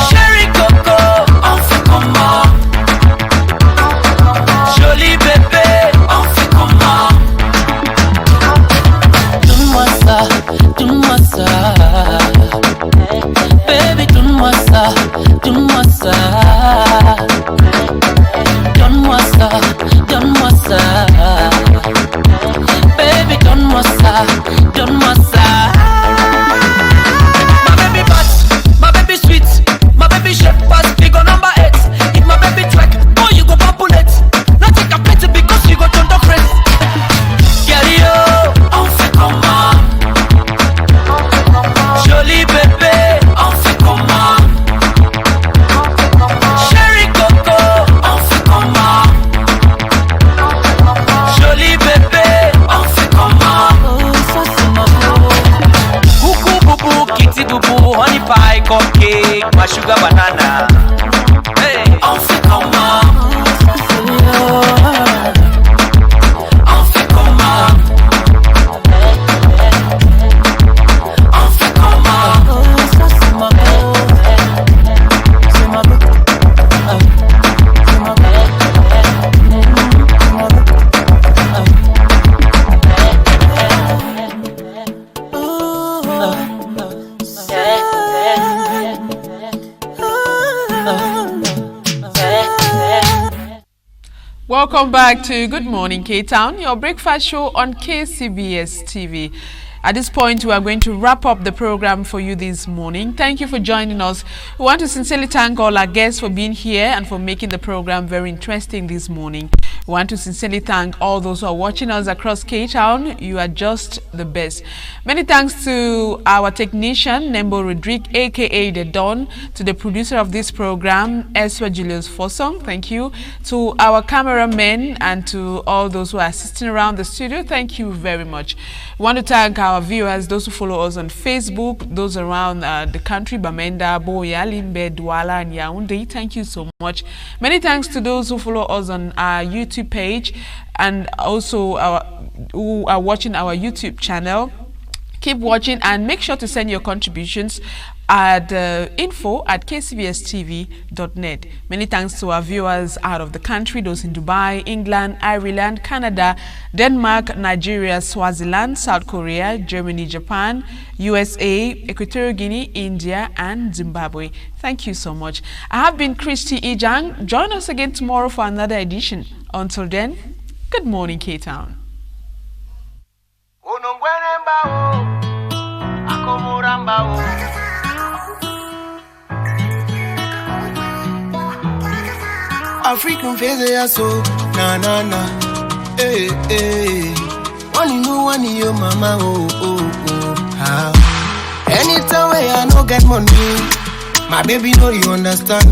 Chérie Coco, on fait comment? Joli bébé, on fait comment? Donne-moi ça, donne-moi ça. Baby, donne-moi ça, donne-moi ça. Donne-moi ça, donne-moi ça. Baby, donne-moi ça, donne-moi ça. My baby bad, my baby sweet, my baby shape pass, big on number 8. If my baby track, oh you go populate. Not take a picture because you go turn to grace. Girl, yo, on fait comment? Joli bébé, on fait comment? Chérie Coco, on fait comment? Joli bébé, on fait comment? Oh, ça c'est ma beau. Coucou boubou, kitty boubou, honey pie, cupcake, my sugar banana. Hey, on fait comment? On fait comment? On fait comment? Oh, ça c'est ma beau. C'est ma beau. C'est ma beau. Welcome back to Good Morning K-Town, your breakfast show on KCBS TV. At this point, we are going to wrap up the program for you this morning. Thank you for joining us. We want to sincerely thank all our guests for being here and for making the program very interesting this morning. We want to sincerely thank all those who are watching us across K-Town. You are just the best. Many thanks to our technician, Nembo Rodrigue, aka The Don, to the producer of this program, Eswa Julius Fossong. Thank you. To our cameramen and to all those who are assisting around the studio, thank you very much. We want to thank our viewers, those who follow us on Facebook, those around the country, Bamenda, Boya, Limbe, Douala, and Yaoundé. Thank you so much. Many thanks to those who follow us on our YouTube page and also who are watching our YouTube channel. Keep watching and make sure to send your contributions at info@kcbstv.net. Many thanks to our viewers out of the country, those in Dubai, England, Ireland, Canada, Denmark, Nigeria, Swaziland, South Korea, Germany, Japan, USA, Equatorial Guinea, India, and Zimbabwe. Thank you so much. I have been Christy Ijang. Join us again tomorrow for another edition. Until then, good morning, K-Town. African face so na na na, eh eh. One you know, one you mama, oh oh oh. How? Anytime I no get money, my baby know you understand.